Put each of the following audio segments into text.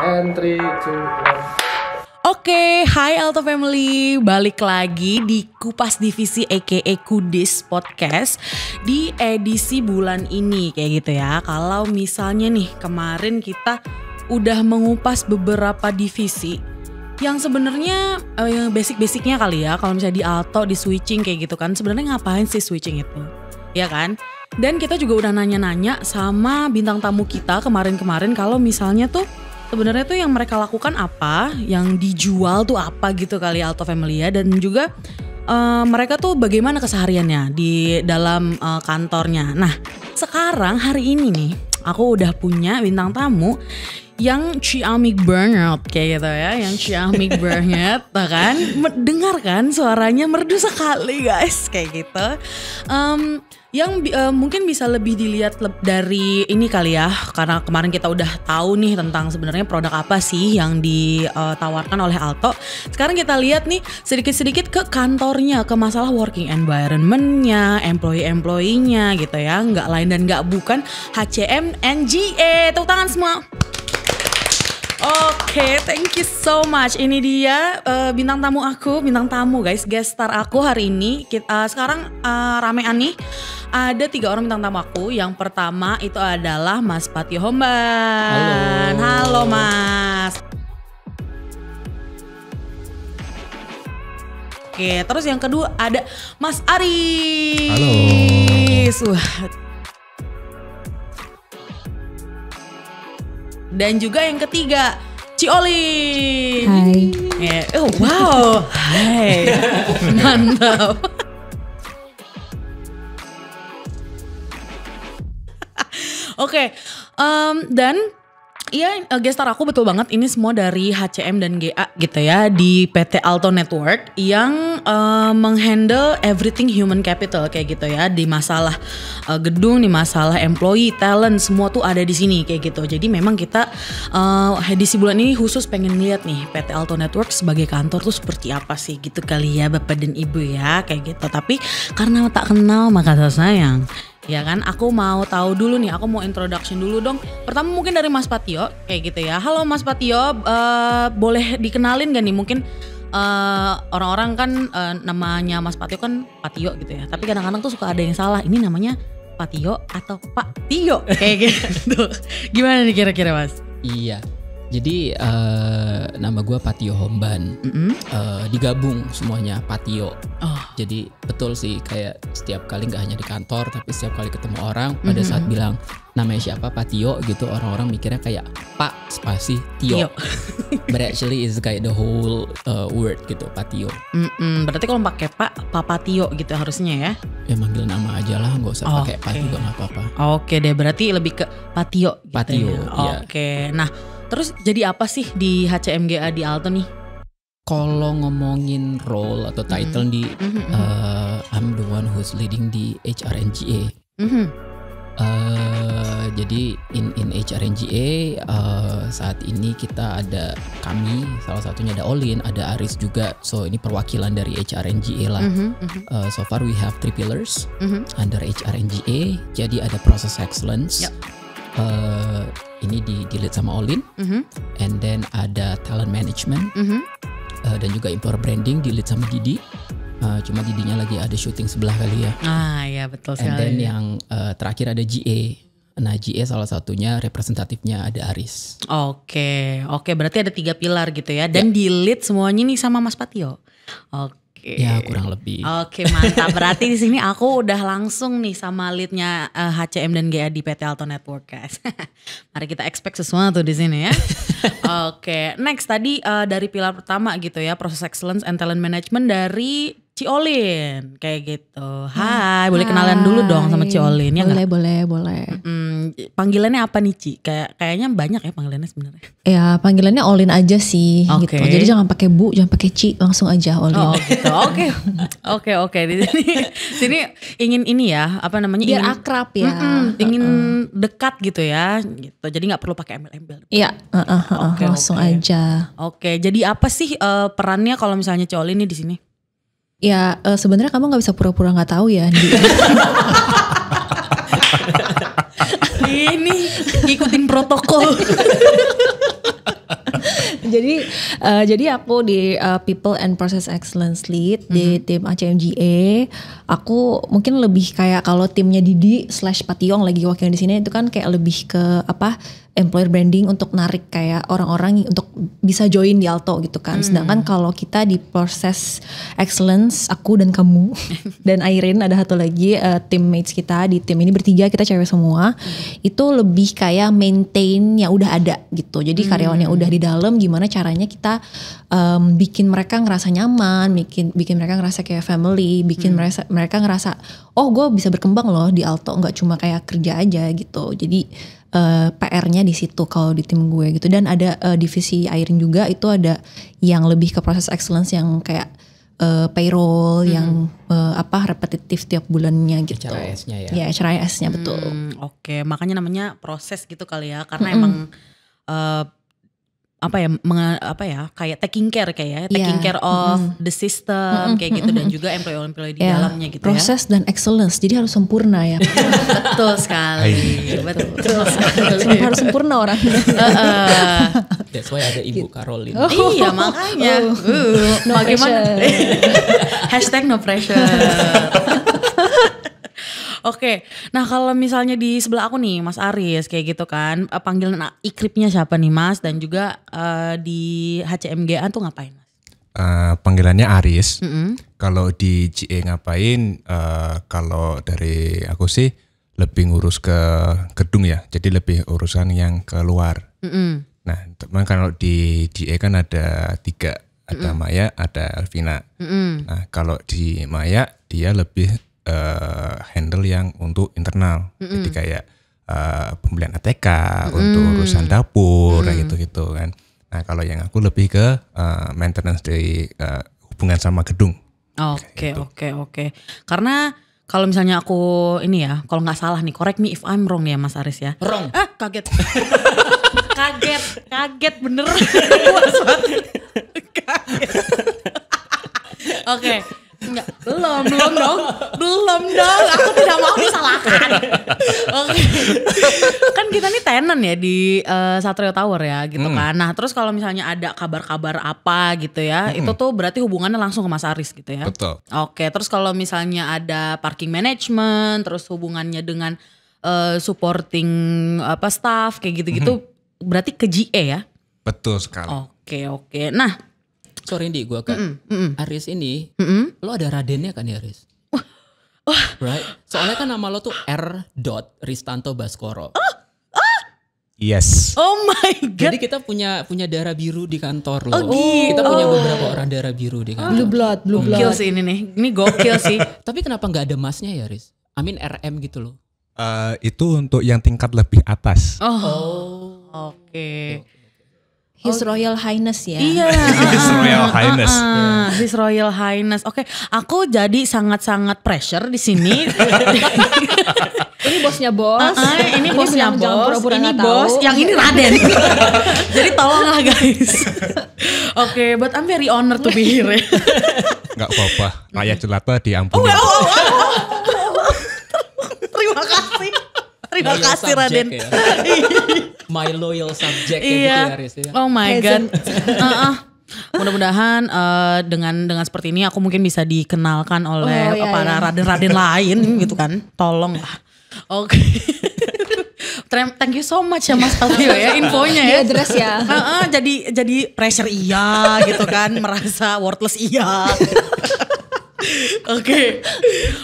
And 3, 2, 1. Oke, hai Alto Family, balik lagi di Kupas Divisi aka Kudis Podcast di edisi bulan ini kayak gitu ya. Kalau misalnya nih kemarin kita udah mengupas beberapa divisi yang sebenarnya basic-basicnya kali ya. Kalau misalnya di Alto, di switching kayak gitu kan, sebenarnya ngapain sih switching itu, ya kan? Dan kita juga udah nanya-nanya sama bintang tamu kita kemarin-kemarin kalau misalnya tuh sebenarnya tuh yang mereka lakukan apa, yang dijual tuh apa gitu kali Alto Family ya. Dan juga mereka tuh bagaimana kesehariannya di dalam kantornya. Nah sekarang hari ini nih aku udah punya bintang tamu yang ciamik banget kayak gitu ya. Yang ciamik banget kan. Dengar kan suaranya merdu sekali guys kayak gitu. Yang mungkin bisa lebih dilihat dari ini kali ya, karena kemarin kita udah tahu nih tentang sebenarnya produk apa sih yang ditawarkan oleh Alto. Sekarang kita lihat nih sedikit-sedikit ke kantornya, ke masalah working environment-nya, employee-nya gitu ya. Nggak lain dan nggak bukan HCM and GA. Tepuk tangan semua. Oke, thank you so much. Ini dia bintang tamu guys, guest star aku hari ini. Sekarang ramean nih. Ada 3 orang bintang tamu aku. Yang pertama itu adalah Mas Patio Homban. Halo Mas. Oke, terus yang kedua ada Mas Aris. Halo. Dan juga yang ketiga, Ciolin. Hai. Wow, hai. Mantap. Oke, dan iya gestar aku betul banget ini semua dari HCM dan GA gitu ya di PT Alto Network yang menghandle everything human capital kayak gitu ya, di masalah gedung, di masalah employee, talent, semua tuh ada di sini kayak gitu. Jadi memang kita edisi bulan ini khusus pengen lihat nih PT Alto Network sebagai kantor tuh seperti apa sih gitu kali ya Bapak dan Ibu ya kayak gitu. Tapi karena tak kenal maka tak sayang. Ya kan, aku mau tahu dulu nih, aku mau introduction dulu dong. Pertama mungkin dari Mas Patio kayak gitu ya. Halo Mas Patio, boleh dikenalin gak nih mungkin orang-orang kan namanya Mas Patio kan Patio gitu ya. Tapi kadang-kadang tuh suka ada yang salah, ini namanya Patio atau Pak Tio kayak gitu. Gimana nih kira-kira Mas? Iya, jadi nama gue Patio Homban, digabung semuanya Patio. Jadi betul sih, kayak setiap kali gak hanya di kantor tapi setiap kali ketemu orang pada saat bilang namanya siapa Patio gitu, orang-orang mikirnya kayak Pak spasi Tio. But actually is kayak the whole word gitu, Patio. Berarti kalau pakai Papa Tio gitu harusnya ya? Ya manggil nama aja lah, gak usah pakai Pak juga gak apa-apa. Oke deh, berarti lebih ke Patio gitu. Patio, ya? Oke, nah terus jadi apa sih di HCMGA di Alto nih? Kalau ngomongin role atau title di I'm the one who's leading di HRNGA. Jadi in HRNGA saat ini kita ada kami, salah satunya ada Olin, ada Aris juga. So ini perwakilan dari HRNGA lah. So far we have 3 pillars under HRNGA. Jadi ada process excellence. Ini di lead sama Olin, and then ada talent management, dan juga employer branding di lead sama Didi. Cuma Didinya lagi ada syuting sebelah kali ya. Ya betul sekali. And then yang terakhir ada GA. Nah GA salah satunya representatifnya ada Aris. Oke, berarti ada 3 pilar gitu ya. Dan di lead semuanya nih sama Mas Patio. Ya kurang lebih. Oke mantap. Berarti di sini aku udah langsung nih sama leadnya HCM dan GA di PT Alto Network guys. Mari kita expect sesuatu di sini ya. Oke, next tadi dari pilar pertama gitu ya, process excellence and talent management dari Ciolin kayak gitu. Hai, boleh kenalan dulu dong sama Ciolin ya nggak? Boleh. Panggilannya apa nih Ci? Kayaknya banyak ya panggilannya sebenarnya. Ya panggilannya Olin aja sih gitu. Jadi jangan pakai Bu, jangan pakai Ci, langsung aja Olin. Oh gitu. Oke. Di sini ingin ini ya, apa namanya? Biar ingin, akrab ya. Ingin dekat gitu ya. Gitu. Jadi nggak perlu pakai embel-embel. Iya. Langsung aja. Oke. Jadi apa sih perannya kalau misalnya Ciolin nih di sini? Ya sebenarnya kamu nggak bisa pura-pura nggak tahu ya. Ini ikutin protokol. Jadi aku di People and Process Excellence Lead di tim HMGA. Aku mungkin lebih kayak kalau timnya Didi / Pationg lagi wakilin di sini itu kan kayak lebih ke employer branding untuk narik kayak orang-orang untuk bisa join di Alto gitu kan. Sedangkan kalau kita di Process Excellence, aku dan kamu dan Airin ada satu lagi teammates kita di tim ini bertiga, kita cewek semua. Itu lebih kayak maintain yang udah ada gitu. Jadi karyawan yang udah di dalam gimana caranya kita bikin mereka ngerasa nyaman, bikin mereka ngerasa kayak family, bikin mereka ngerasa oh gue bisa berkembang loh di Alto, nggak cuma kayak kerja aja gitu. Jadi PR-nya di situ kalau di tim gue gitu. Dan ada divisi Airin juga, itu ada yang lebih ke proses excellence yang kayak payroll yang repetitif tiap bulannya gitu. HRIS-nya ya. Ya, HRIS-nya betul. Oke, makanya namanya proses gitu kali ya, karena emang kayak taking care of the system kayak gitu, dan juga employee di dalamnya gitu proses dan excellence, jadi harus sempurna ya. Betul sekali. Betul sekali. Harus sempurna orangnya. That's why ada Ibu Caroline. Iya makanya. No pressure. #no pressure. Oke, nah kalau misalnya di sebelah aku nih Mas Aris kayak gitu kan, panggilan ikripnya siapa nih Mas, dan juga di HCMGA tuh ngapain Mas? Panggilannya Aris. Kalau di GA ngapain? Kalau dari aku sih lebih ngurus ke gedung ya, jadi lebih urusan yang keluar. Nah, teman kalau di GA kan ada 3, ada Maya, ada Elvina. Nah, kalau di Maya dia lebih handle yang untuk internal, jadi kayak pembelian ATK untuk urusan dapur kayak gitu kan. Nah kalau yang aku lebih ke maintenance dari hubungan sama gedung. Oke. Karena kalau misalnya aku ini ya, kalau nggak salah nih, correct me if I'm wrong ya Mas Aris ya. Wrong. Kaget. kaget bener. Kaget. Oke. Enggak, belum dong. Aku tidak mau disalahkan. Oke. Kan kita nih tenant ya di Satrio Tower ya gitu kan. Nah, terus kalau misalnya ada kabar-kabar apa gitu ya, itu tuh berarti hubungannya langsung ke Mas Aris gitu ya. Betul. Oke, terus kalau misalnya ada parking management, terus hubungannya dengan supporting staff kayak gitu-gitu, berarti ke GA ya? Betul sekali. Oke. Nah, Sorry Di, gue kan Aris ini, lo ada Radennya kan ya Aris? Right? Soalnya kan nama lo tuh R. Ristanto Baskoro. Yes. Oh my god. Jadi kita punya darah biru di kantor lo. Oh gitu. Kita punya beberapa orang darah biru di kantor. Blue blood. Gokil sih ini nih. Ini gokil sih. Tapi kenapa nggak ada masnya ya Aris? I mean RM gitu loh. Itu untuk yang tingkat lebih atas. Oke. His Royal Highness ya. Iya. His Royal Highness. His Royal Highness. Oke, aku jadi sangat-sangat pressure di sini. Ini bosnya bos. Ini bosnya jangan bos. pura-pura Ini nggak bos. tahu. Yang ini Raden. Jadi tolonglah guys. Oke, but I'm very honored to be here. Gak apa-apa. Rakyat jelata diampuni. Terima kasih Raden. Ya. My loyal subject Iya. gitu ya Aris ya. Oh my god. Mudah-mudahan dengan seperti ini aku mungkin bisa dikenalkan oleh para raden-raden lain gitu kan. Tolong lah. Oke. Thank you so much ya Mas Patio ya infonya ya. Address ya. Jadi pressure iya gitu kan, merasa worthless iya.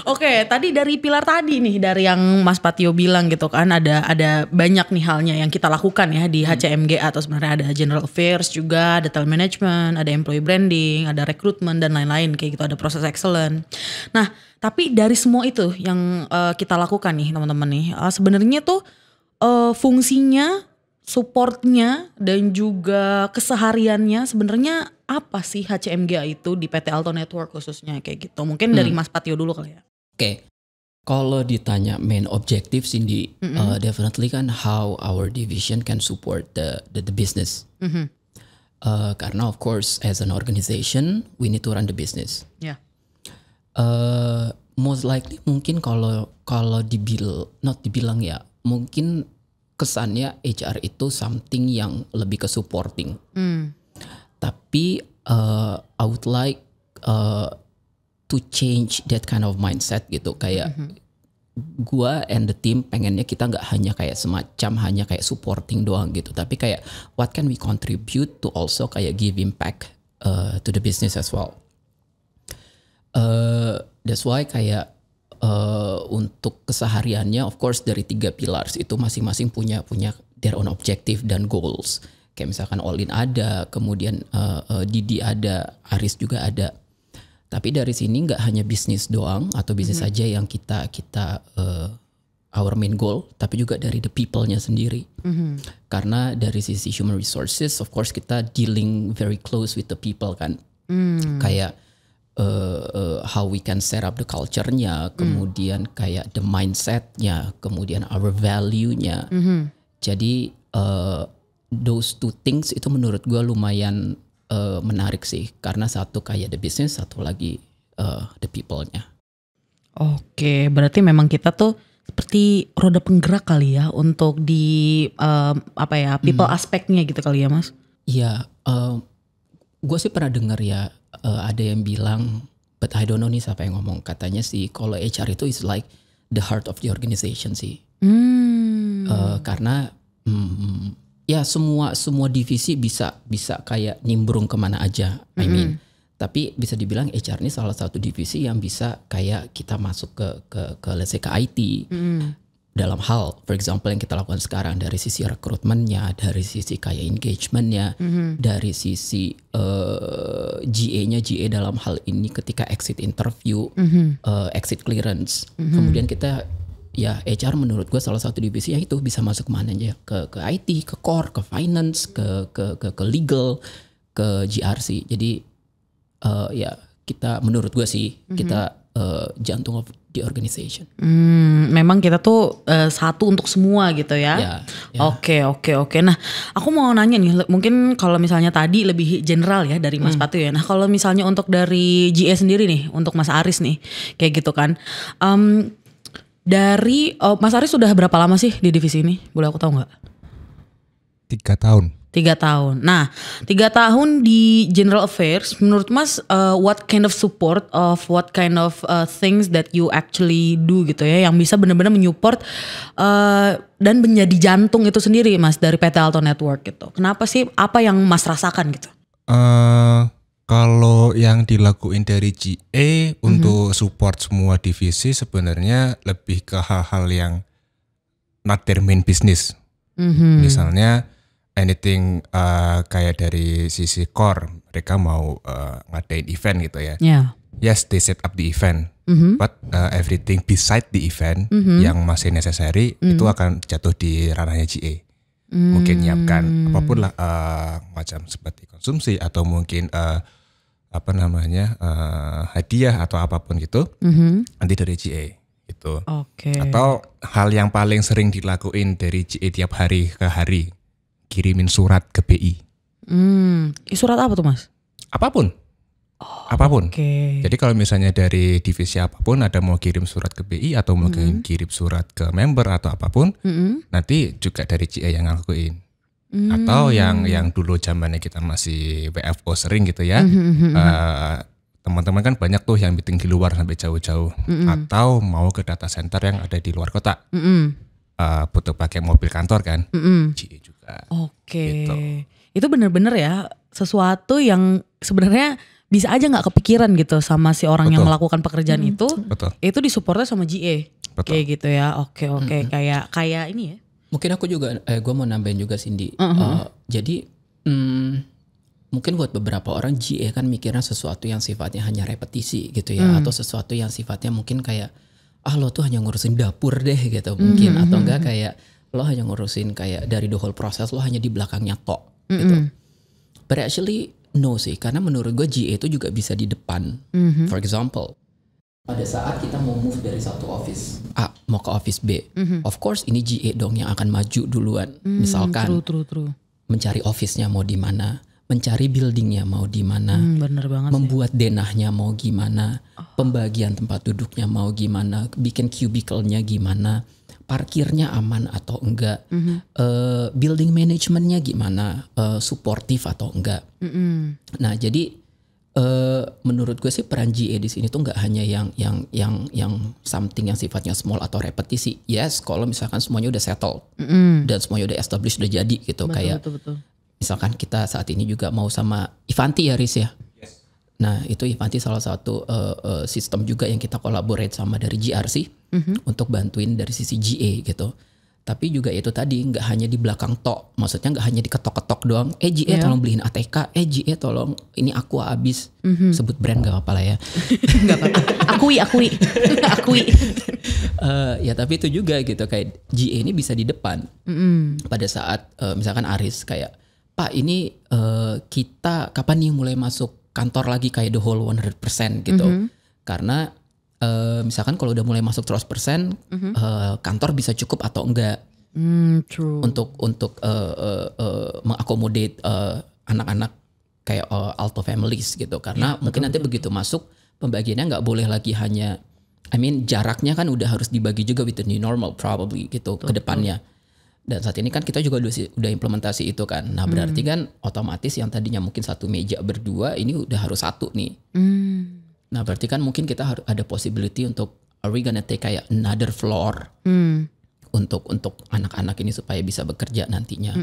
Oke, tadi dari pilar tadi nih, dari yang Mas Patio bilang gitu kan, ada banyak nih halnya yang kita lakukan ya di HCMGA, atau sebenarnya ada general affairs juga, ada talent management, ada employee branding, ada recruitment dan lain-lain kayak gitu, ada proses excellent. Nah, tapi dari semua itu yang kita lakukan nih teman-teman nih, sebenarnya tuh fungsinya, supportnya dan juga kesehariannya sebenarnya apa sih HCMGA itu di PT Alto Network khususnya kayak gitu. Mungkin dari Mas Patio dulu kali ya. Oke. Kalau ditanya main objective Cindy, definitely kan how our division can support the business. Karena of course as an organization we need to run the business. Yeah. Most likely mungkin kalau dibilang ya, mungkin kesannya HR itu something yang lebih ke supporting. Tapi I would like to change that kind of mindset gitu. Kayak gua and the team pengennya kita nggak hanya kayak semacam hanya kayak supporting doang gitu, tapi kayak what can we contribute to also kayak give impact to the business as well. That's why kayak untuk kesehariannya of course dari 3 pillars itu masing-masing punya their own objective dan goals. Kayak misalkan Olin ada, kemudian Didi ada, Aris juga ada. Tapi dari sini nggak hanya bisnis doang atau bisnis saja yang kita our main goal, tapi juga dari the people-nya sendiri. Karena dari sisi human resources, of course kita dealing very close with the people kan. Kayak how we can set up the culture-nya, kemudian kayak the mindset-nya, kemudian our value-nya. Jadi those 2 things itu menurut gue lumayan menarik sih, karena satu kayak the business, satu lagi the people-nya. Oke, berarti memang kita tuh seperti roda penggerak kali ya untuk di people aspeknya gitu kali ya Mas? Iya, gue sih pernah dengar ya ada yang bilang, but I don't know nih siapa yang ngomong, katanya sih kalau HR itu is like the heart of the organization sih. Karena ya semua divisi bisa kayak nimbrung kemana aja. I mean, tapi bisa dibilang HR ini salah satu divisi yang bisa kayak kita masuk ke let's say ke IT dalam hal, for example yang kita lakukan sekarang dari sisi rekrutmennya, dari sisi kayak engagementnya, dari sisi GA-nya dalam hal ini ketika exit interview, exit clearance, kemudian kita ya HR menurut gue salah satu divisi yang itu bisa masuk kemana aja, ke IT, ke core, ke finance, ke legal, ke GRC. Jadi ya kita menurut gue sih kita jantung of the organization. Memang kita tuh satu untuk semua gitu ya. Oke. Nah, aku mau nanya nih, mungkin kalau misalnya tadi lebih general ya dari Mas Patu ya. Nah, kalau misalnya untuk dari GA sendiri nih, untuk Mas Aris nih, kayak gitu kan. Dari Mas Aris sudah berapa lama sih di divisi ini? Boleh aku tahu nggak? 3 tahun. 3 tahun. Nah, 3 tahun di General Affairs, menurut Mas, what kind of support of what kind of things that you actually do gitu ya, yang bisa benar-benar menyupport dan menjadi jantung itu sendiri Mas dari PT Alto Network gitu. Kenapa sih? Apa yang Mas rasakan gitu? Kalau yang dilakuin dari GA untuk support semua divisi sebenarnya lebih ke hal-hal yang not their main business. Misalnya anything kayak dari sisi core, mereka mau ngadain event gitu ya. Yes, they set up the event, but everything beside the event yang masih necessary itu akan jatuh di ranahnya GA. Mungkin nyiapkan apapun lah, macam seperti konsumsi atau mungkin hadiah atau apapun gitu, nanti dari GA gitu. Atau hal yang paling sering dilakuin dari GA tiap hari ke hari, kirimin surat ke BI. Surat apa tuh Mas? Apapun. Jadi kalau misalnya dari divisi apapun ada mau kirim surat ke BI atau mungkin kirim surat ke member atau apapun, nanti juga dari GA yang ngelakuin. Atau yang dulu zamannya kita masih WFO sering gitu ya, teman-teman kan banyak tuh yang meeting di luar sampai jauh-jauh, atau mau ke data center yang ada di luar kota, butuh pakai mobil kantor kan, GA juga. Gitu. Itu bener-bener ya sesuatu yang sebenarnya bisa aja nggak kepikiran gitu sama si orang yang melakukan pekerjaan itu disupportnya sama GA. Kayak gitu ya. Oke. Kayak ini ya. Mungkin aku juga, gue mau nambahin juga Cindy. Jadi mungkin buat beberapa orang GA kan mikirnya sesuatu yang sifatnya hanya repetisi gitu ya, atau sesuatu yang sifatnya mungkin kayak lo tuh hanya ngurusin dapur deh gitu mungkin, atau enggak kayak lo hanya ngurusin kayak dari the whole process, lo hanya di belakangnya tok gitu. But actually no sih, karena menurut gue GA itu juga bisa di depan. For example, pada saat kita mau move dari satu office A mau ke office B, of course ini GA dong yang akan maju duluan. Misalkan True. mencari office-nya mau di mana, mencari buildingnya mau di mana, bener banget membuat denahnya mau gimana, pembagian tempat duduknya mau gimana, bikin cubicle-nya gimana, parkirnya aman atau enggak, building managementnya gimana, suportif atau enggak. Nah jadi menurut gue sih peran GA di sini tuh nggak hanya yang something yang sifatnya small atau repetisi. Yes, kalau misalkan semuanya udah settle dan semuanya udah established, udah jadi gitu. Betul. Misalkan kita saat ini juga mau sama Ivanti ya Riz ya. Nah itu Ivanti salah satu sistem juga yang kita collaborate sama dari GRC untuk bantuin dari sisi GA gitu. Tapi juga itu tadi nggak hanya di belakang tok, maksudnya nggak hanya diketok-ketok doang. GA tolong beliin ATK, GA tolong ini Aqua abis, sebut brand gak apa-apa lah ya. Nggak apa-apa. Akui. Ya tapi itu juga gitu kayak GA ini bisa di depan pada saat misalkan Aris kayak Pak ini kita kapan nih mulai masuk kantor lagi kayak the whole 100% gitu. Karena misalkan kalau udah mulai masuk 100%, kantor bisa cukup atau enggak. True. Untuk mengakomodate anak-anak kayak Alto families gitu. Karena mungkin nanti begitu masuk pembagiannya nggak boleh lagi hanya, jaraknya kan udah harus dibagi juga with the new normal probably gitu ke depannya. Dan saat ini kan kita juga udah implementasi itu kan. Nah berarti kan otomatis yang tadinya mungkin satu meja berdua ini udah harus satu nih. Nah berarti kan mungkin kita harus ada possibility untuk are we gonna take kayak another floor untuk anak-anak ini supaya bisa bekerja nantinya.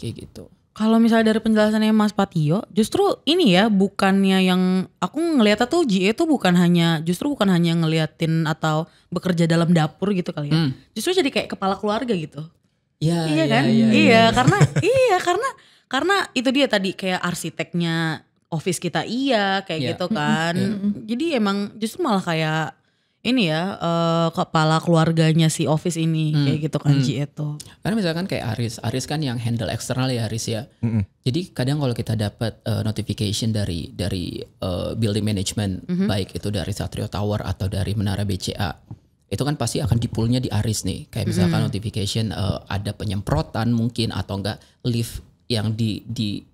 Kayak gitu. Kalau misalnya dari penjelasannya Mas Patio, justru ini ya bukannya yang aku ngeliatnya tuh GA tuh bukan hanya ngeliatin atau bekerja dalam dapur gitu kali ya. Justru jadi kayak kepala keluarga gitu. Iya kan? Iya, karena itu dia tadi kayak arsiteknya office kita kayak gitu kan. Jadi emang justru malah kayak ini ya kepala keluarganya si office ini kayak gitu kan GA tuh. Karena misalkan kayak Aris kan yang handle eksternal ya Aris ya. Jadi kadang kalau kita dapat notification dari building management, baik itu dari Satrio Tower atau dari Menara BCA, itu kan pasti akan dipulnya di Aris nih. Kayak misalkan notification ada penyemprotan mungkin atau enggak lift yang di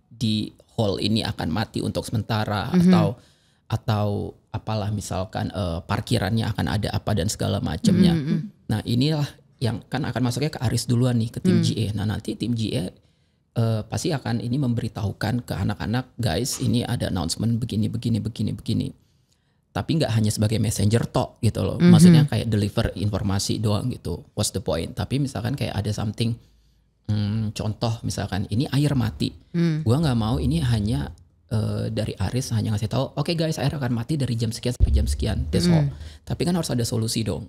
hall ini akan mati untuk sementara atau apalah misalkan parkirannya akan ada apa dan segala macamnya. Nah inilah yang kan akan masuknya ke Aris duluan nih ke tim GA. Nah nanti tim GA pasti akan ini memberitahukan ke anak-anak, guys ini ada announcement begini. Tapi nggak hanya sebagai messenger tok gitu loh. Maksudnya kayak deliver informasi doang gitu. What's the point? Tapi misalkan kayak ada something, contoh misalkan ini air mati. Gua nggak mau ini hanya dari Aris hanya ngasih tahu, oke guys air akan mati dari jam sekian sampai jam sekian. That's all. Tapi kan harus ada solusi dong.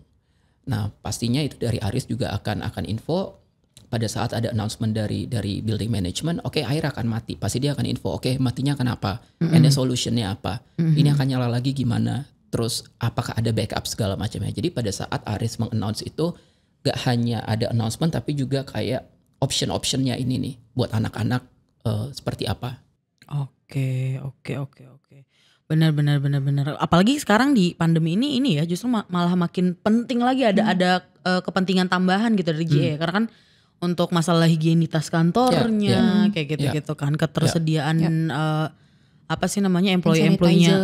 Nah pastinya itu dari Aris juga akan info pada saat ada announcement dari building management, oke air akan mati, pasti dia akan info, oke matinya kenapa, and solutionnya apa, ini akan nyala lagi gimana, terus apakah ada backup segala macamnya. Jadi pada saat Aris meng-announce itu, gak hanya ada announcement tapi juga kayak option-optionnya ini nih buat anak-anak seperti apa. Oke. Benar. Apalagi sekarang di pandemi ini ya justru malah makin penting lagi ada kepentingan tambahan gitu dari GA karena kan untuk masalah higienitas kantornya kayak gitu kan, ketersediaan apa sih namanya employee-nya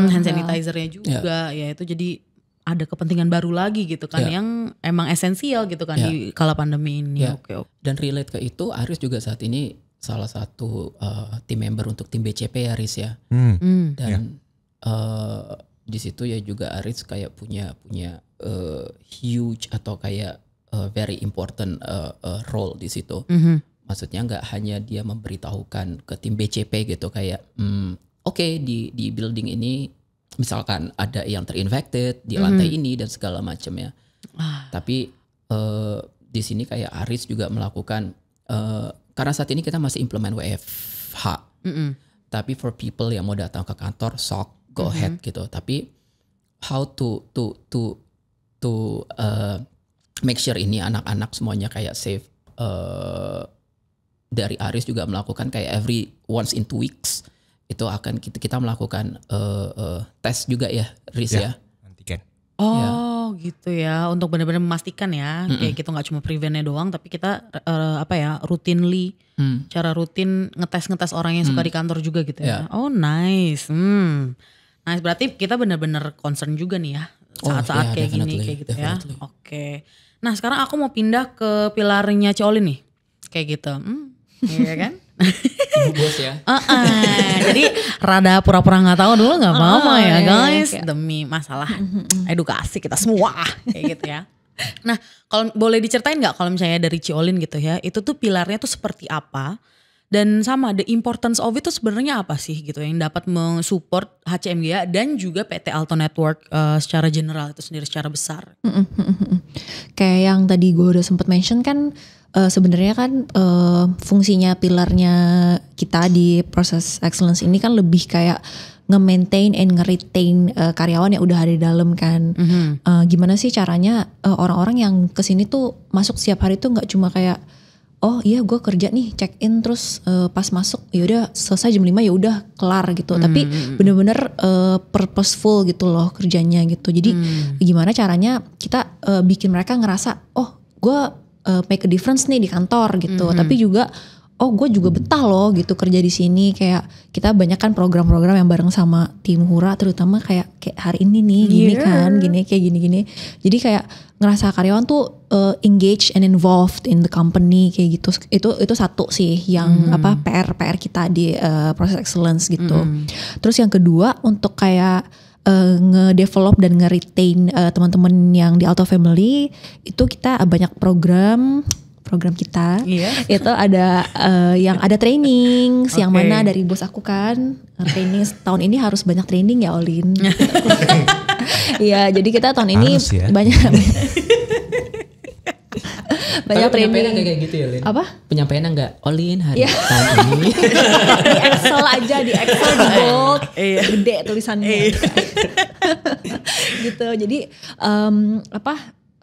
hand sanitizer-nya juga ya itu jadi ada kepentingan baru lagi gitu kan yang emang esensial gitu kan di kala pandemi ini. Oke. Dan relate ke itu Aris juga saat ini salah satu tim member untuk tim BCP ya Aris ya. Dan di situ ya juga Aris kayak punya huge atau kayak very important role di situ. Maksudnya nggak hanya dia memberitahukan ke tim BCP gitu kayak oke, di building ini misalkan ada yang terinfected di lantai ini dan segala macamnya. Tapi di sini kayak Aris juga melakukan karena saat ini kita masih implement WFH. Tapi for people yang mau datang ke kantor go ahead gitu. Tapi how to make sure ini anak-anak semuanya kayak safe. Dari Aris juga melakukan kayak every once in 2 weeks itu akan kita melakukan tes juga ya Riz ya. Antigen. Gitu ya, untuk benar-benar memastikan ya kayak gitu nggak cuma preventnya doang tapi kita routinely cara rutin ngetes orang yang suka di kantor juga gitu ya. Nice. Nice, berarti kita benar-benar concern juga nih ya saat-saat kayak gini kayak gitu ya. Oke. Nah sekarang aku mau pindah ke pilarnya Ciolin nih. Kayak gitu. Iya kan? Ibu bos ya. Jadi rada pura-pura nggak tahu dulu nggak apa-apa ya guys. Iya. Demi masalah edukasi kita semua. Kayak gitu ya. Nah kalau boleh diceritain nggak kalau misalnya dari Ciolin gitu ya. Itu tuh pilarnya tuh seperti apa? Dan sama the importance of it tuh sebenarnya apa sih gitu yang dapat mensupport HCMGA dan juga PT Alto Network secara general itu sendiri secara besar. Kayak yang tadi gue udah sempet mention kan sebenarnya kan fungsinya pilarnya kita di proses excellence ini kan lebih kayak nge-maintain and nge-retain karyawan yang udah ada di dalam kan. Gimana sih caranya orang-orang yang kesini tuh masuk setiap hari tuh nggak cuma kayak oh iya gue kerja nih check in terus pas masuk ya udah selesai jam 5 ya udah kelar gitu. Tapi bener-bener purposeful gitu loh kerjanya gitu. Jadi gimana caranya kita bikin mereka ngerasa oh gue make a difference nih di kantor gitu. Tapi juga oh gue juga betah loh gitu kerja di sini. Kayak kita banyak kan program-program yang bareng sama tim Hura terutama kayak hari ini nih gini kan gini kayak gini-gini. Jadi kayak ngerasa karyawan tuh engaged and involved in the company kayak gitu. Itu satu sih yang PR kita di proses excellence gitu. Terus yang kedua untuk kayak nge-develop dan nge-retain teman-teman yang di Alto Family itu kita banyak program kita itu ada yang ada training yang mana dari bos aku kan training tahun ini harus banyak training ya Olin. Iya jadi kita tahun ini banyak penyampaian kayak gitu ya Lin? Apa? Penyampaian enggak? Olin hari tahun ini. Di Excel aja di bold gede tulisannya. Gitu jadi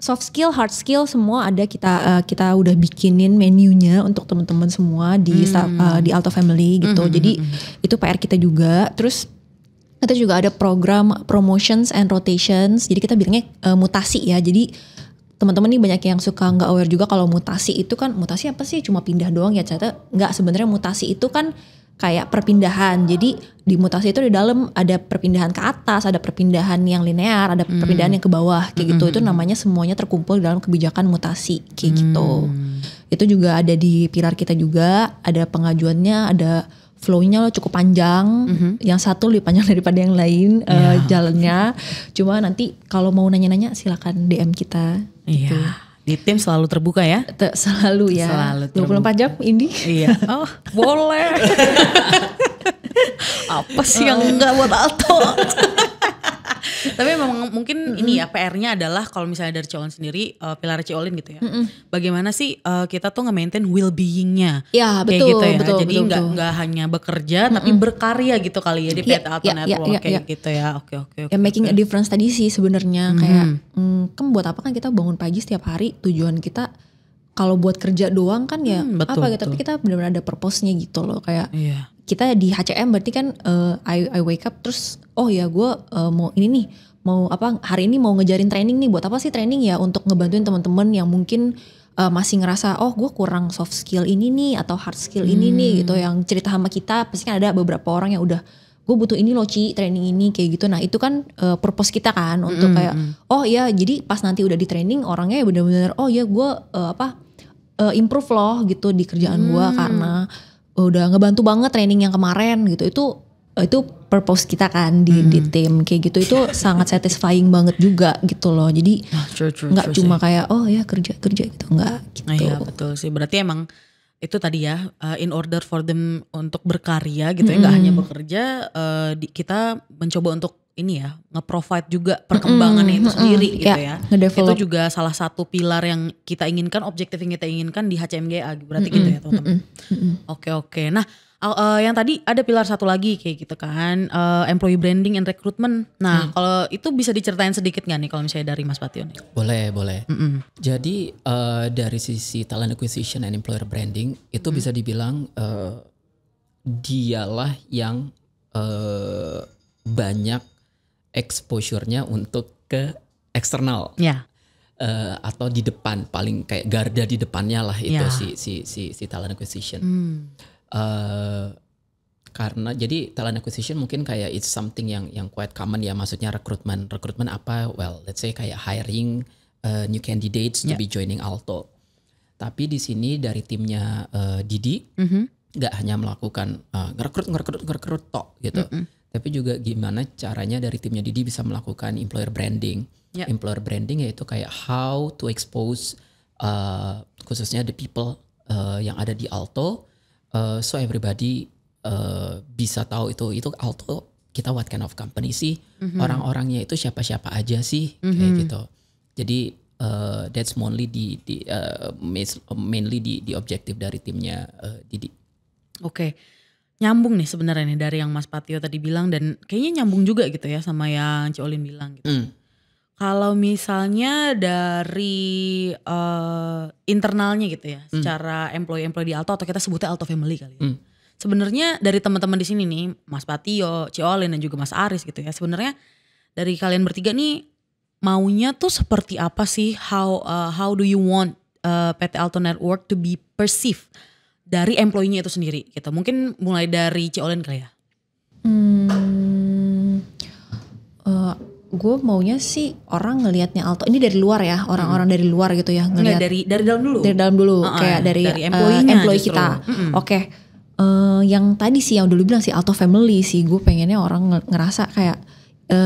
soft skill, hard skill semua ada kita udah bikinin menunya untuk teman-teman semua di Alto Family gitu. Jadi itu PR kita juga. Terus kita juga ada program promotions and rotations. Jadi kita bilangnya mutasi ya. Jadi teman-teman nih banyak yang suka nggak aware juga kalau mutasi itu kan mutasi apa sih cuma pindah doang ya ternyata nggak, sebenarnya mutasi itu kan kayak perpindahan. Jadi di mutasi itu di dalam ada perpindahan ke atas, ada perpindahan yang linear, ada perpindahan yang ke bawah kayak gitu. Itu namanya semuanya terkumpul dalam kebijakan mutasi kayak gitu. Itu juga ada di pilar kita juga, ada pengajuannya, ada flow-nya cukup panjang. Yang satu lebih panjang daripada yang lain jalannya. Cuma nanti kalau mau nanya-nanya silakan DM kita. Gitu. Iya. Di tim selalu terbuka ya? Selalu ya. Selalu 24 jam Indi. Iya. Oh boleh. Apa sih yang enggak buat Alto? Tapi memang mungkin ini ya PR-nya adalah kalau misalnya dari Ciolin sendiri pilar Ciolin gitu ya. Bagaimana sih kita tuh nge-maintain well-being-nya? Ya kayak betul. gitu ya. Betul, jadi nggak hanya bekerja tapi berkarya gitu kali ya di PT Alto Network kayak gitu ya. Oke. Ya making a difference tadi sih sebenarnya kayak kan buat apa kan kita bangun pagi setiap hari, tujuan kita kalau buat kerja doang kan ya betul, apa gitu. Tapi kita benar-benar ada purpose-nya gitu loh kayak. Iya. Kita di HCM berarti kan I wake up terus oh ya gue mau ini nih mau apa hari ini mau ngejarin training nih. Buat apa sih training ya? Untuk ngebantuin teman-teman yang mungkin masih ngerasa oh gue kurang soft skill ini nih atau hard skill ini nih gitu, yang cerita sama kita pasti kan ada beberapa orang yang udah gue butuh ini loh Ci training ini kayak gitu. Nah itu kan purpose kita kan untuk kayak oh ya jadi pas nanti udah di training orangnya ya benar-benar oh ya gue improve loh gitu di kerjaan gue karena udah ngebantu banget training yang kemarin gitu. Itu purpose kita kan di tim kayak gitu. Itu sangat satisfying banget juga gitu loh. Jadi nggak cuma kayak oh ya kerja gitu, nggak gitu. Iya betul sih, berarti emang itu tadi ya in order for them untuk berkarya gitu ya, nggak hanya bekerja, kita mencoba untuk ini ya nge-provide juga perkembangannya itu sendiri gitu ya. Itu juga salah satu pilar yang kita inginkan, objektif yang kita inginkan di HCMGA berarti gitu ya teman-teman. Oke. Nah yang tadi ada pilar satu lagi kayak gitu kan, employee branding and recruitment. Nah kalau itu bisa diceritain sedikit gak nih kalau misalnya dari Mas Bation? Boleh. Jadi dari sisi talent acquisition and employer branding itu bisa dibilang dialah yang banyak exposure-nya untuk ke eksternal. Atau di depan, paling kayak garda di depannya lah itu si talent acquisition. Karena jadi talent acquisition mungkin kayak it's something yang quite common ya, maksudnya rekrutmen apa, well let's say kayak hiring new candidates to be joining Alto. Tapi di sini dari timnya Didi nggak hanya melakukan ngerekrut tok gitu, tapi juga gimana caranya dari timnya Didi bisa melakukan employer branding. Employer branding yaitu kayak how to expose khususnya the people yang ada di Alto, so everybody bisa tahu itu Alto kita what kind of company sih, orang-orangnya itu siapa-siapa aja sih, kayak gitu. Jadi that's mainly di objektif dari timnya Didi. Oke. Nyambung nih sebenarnya nih dari yang Mas Patio tadi bilang, dan kayaknya nyambung juga gitu ya sama yang Ci Olin bilang gitu. Kalau misalnya dari internalnya gitu ya, secara employee di Alto, atau kita sebutnya Alto Family kali ya. Sebenarnya dari teman-teman di sini nih, Mas Patio, Ci Olin dan juga Mas Aris gitu ya. Sebenarnya dari kalian bertiga nih maunya tuh seperti apa sih? How do you want PT Alto Network to be perceived dari employee-nya itu sendiri gitu. Mungkin mulai dari Ci Olin kali ya. Gue maunya sih orang ngelihatnya Alto ini dari luar ya, orang-orang dari luar gitu ya ngelihat. Dari dalam dulu. Dari dalam dulu, kayak dari employee kita. Oke. Yang tadi sih yang dulu bilang sih Alto Family sih, gue pengennya orang ngerasa kayak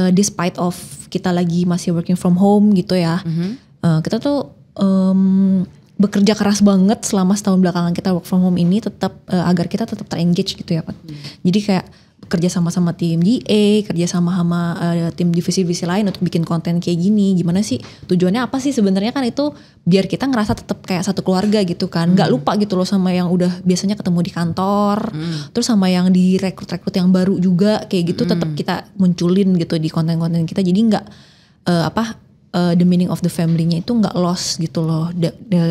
despite of kita lagi masih working from home gitu ya, kita tuh bekerja keras banget selama setahun belakangan kita work from home ini tetap agar kita tetap ter-engage gitu ya Pak. Jadi kayak kerja sama tim GA, kerja sama tim divisi-divisi lain untuk bikin konten kayak gini. Gimana sih tujuannya apa sih sebenarnya, kan itu biar kita ngerasa tetap kayak satu keluarga gitu kan. Gak lupa gitu loh sama yang udah biasanya ketemu di kantor. Terus sama yang di rekrut yang baru juga kayak gitu, tetap kita munculin gitu di konten-konten kita. Jadi gak the meaning of the family-nya itu gak lost gitu loh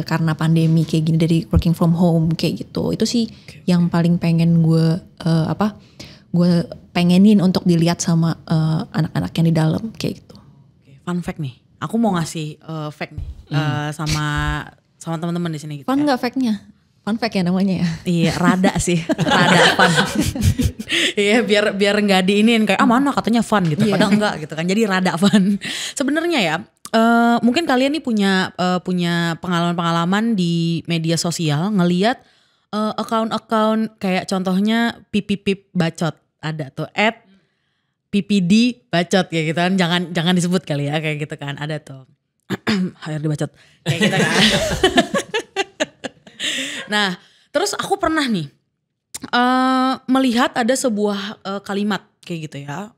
karena pandemi kayak gini, dari working from home kayak gitu. Itu sih yang paling pengen gue gue pengenin untuk dilihat sama anak-anak yang di dalam kayak gitu. Fun fact nih, aku mau ngasih fact nih sama teman-teman di sini gitu. Fun nggak fact-nya? Fun fact ya namanya ya? Iya, rada sih, rada fun. Iya, biar nggak diinin kayak mana katanya fun gitu, padahal enggak gitu kan. Jadi rada fun. Sebenarnya ya, mungkin kalian nih punya pengalaman-pengalaman di media sosial ngelihat account-account kayak contohnya pipipip bacot. Ada tuh @PPD bacot kayak gitu kan, jangan disebut kali ya kayak gitu kan, ada tuh HRD bacot kayak gitu kan. Nah terus aku pernah nih melihat ada sebuah kalimat kayak gitu ya,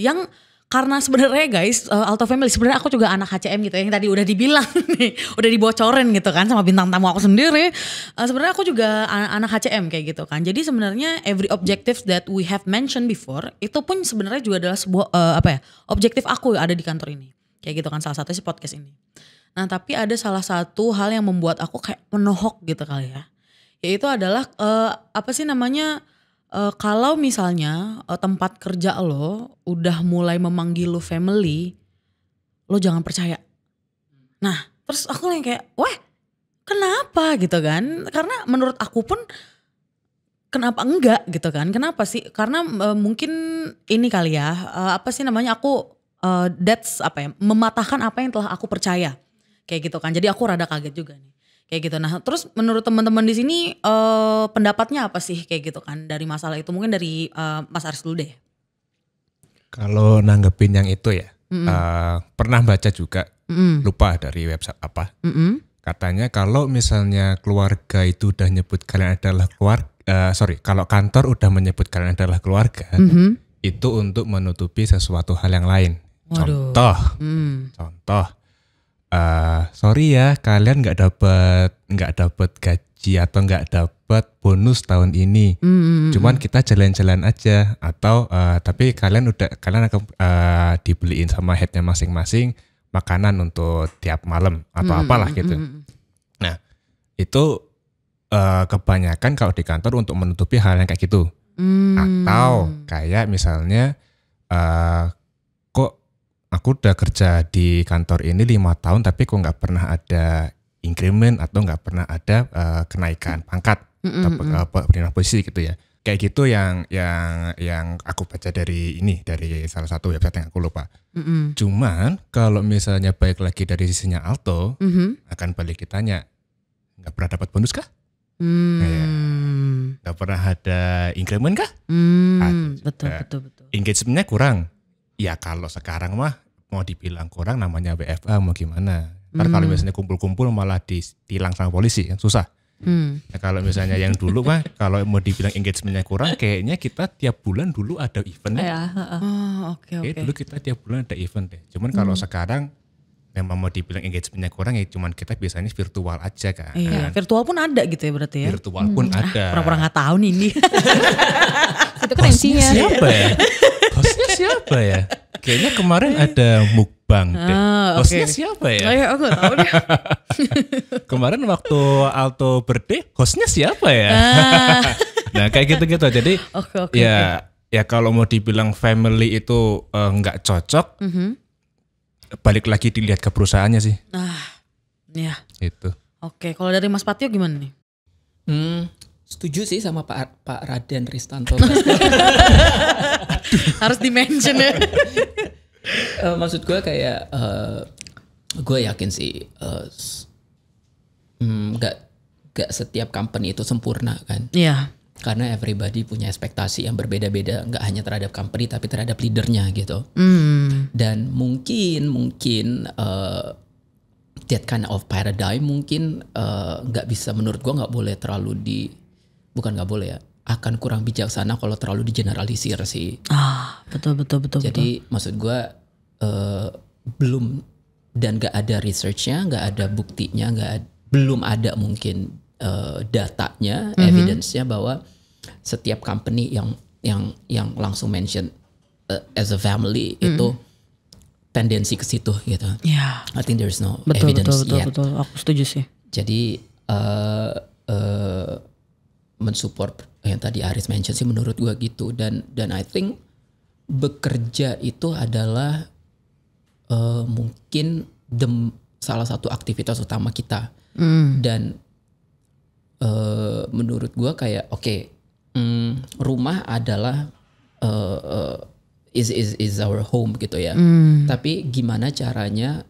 yang karena sebenarnya guys, Alto Family sebenarnya aku juga anak HCM gitu, yang tadi udah dibilang nih, udah dibocorin gitu kan sama bintang tamu aku sendiri. Sebenarnya aku juga anak HCM kayak gitu kan. Jadi sebenarnya every objective that we have mentioned before itu pun sebenarnya juga adalah sebuah objektif aku ada di kantor ini. Kayak gitu kan, salah satunya si podcast ini. Nah tapi ada salah satu hal yang membuat aku kayak menohok gitu kali ya. Yaitu adalah kalau misalnya tempat kerja lo udah mulai memanggil lo family, lo jangan percaya. Nah terus aku kayak wah kenapa gitu kan, karena menurut aku pun kenapa enggak gitu kan, kenapa sih, karena mungkin ini kali ya, aku mematahkan apa yang telah aku percaya kayak gitu kan. Jadi aku rada kaget juga nih kayak gitu. Nah terus menurut teman-teman di sini pendapatnya apa sih kayak gitu kan dari masalah itu? Mungkin dari Mas Aris dulu deh. Kalau nanggepin yang itu ya, pernah baca juga, lupa dari website apa. Katanya kalau misalnya keluarga itu udah nyebut kalian adalah kalau kantor udah menyebut kalian adalah keluarga, itu untuk menutupi sesuatu hal yang lain. Waduh. Contoh. Sorry ya, kalian nggak dapet gaji atau nggak dapet bonus tahun ini. Cuman kita jalan-jalan aja, atau tapi kalian akan dibeliin sama headnya masing-masing makanan untuk tiap malam atau apalah gitu. Nah itu kebanyakan kalau di kantor untuk menutupi hal yang kayak gitu. Atau kayak misalnya aku udah kerja di kantor ini 5 tahun tapi kok nggak pernah ada increment atau nggak pernah ada kenaikan pangkat atau perpindahan posisi gitu ya. kayak gitu yang aku baca dari salah satu website yang aku lupa. Cuman kalau misalnya baik lagi dari sisinya Alto, akan balik ditanya, nggak pernah dapat bonus kah? Nggak pernah ada increment kah? Betul. Engagementnya kurang. Ya kalau sekarang mah mau dibilang kurang namanya WFA mau gimana? Ntar kalau misalnya kumpul-kumpul malah ditilang sama polisi, kan susah. Nah, kalau misalnya yang dulu mah kalau mau dibilang engagementnya kurang, kayaknya kita tiap bulan dulu ada eventnya. Oke. Dulu kita tiap bulan ada event deh. Cuman kalau sekarang memang mau dibilang engagementnya kurang ya cuman kita biasanya virtual aja kan. Iya, virtual pun ada gitu ya berarti ya. Virtual pun ada. Pura-pura nggak tahu nih ini. Itu kan MC-nya. Siapa ya? Hostnya siapa ya? Kayaknya kemarin ada mukbang deh. Hostnya siapa ya? Ya aku tahu deh. Kemarin waktu Alto birthday, hostnya siapa ya? Nah kayak gitu-gitu. Jadi Oke. ya kalau mau dibilang family itu nggak cocok, balik lagi dilihat ke perusahaannya sih. Ya. Itu. Oke, kalau dari Mas Patio gimana nih? Setuju sih sama Pak Raden Ristanto. Harus di-mention ya. Maksud gue kayak gue yakin sih gak setiap company itu sempurna kan. Iya. Karena everybody punya ekspektasi yang berbeda-beda, nggak hanya terhadap company tapi terhadap leadernya gitu. Dan mungkin that kind of paradigm mungkin nggak bisa, menurut gue nggak boleh terlalu bukan nggak boleh ya, akan kurang bijaksana kalau terlalu digeneralisir sih. Betul. Jadi maksud gue belum, dan nggak ada researchnya, nggak ada buktinya, belum ada mungkin datanya, evidence-nya bahwa setiap company yang langsung mention as a family itu tendensi ke situ gitu. Yeah. I think there's no evidence yet. Betul. Aku setuju sih. Jadi mensupport yang tadi Aris mention sih menurut gua gitu, dan I think bekerja itu adalah mungkin salah satu aktivitas utama kita. Dan menurut gue kayak rumah adalah is our home gitu ya. Tapi gimana caranya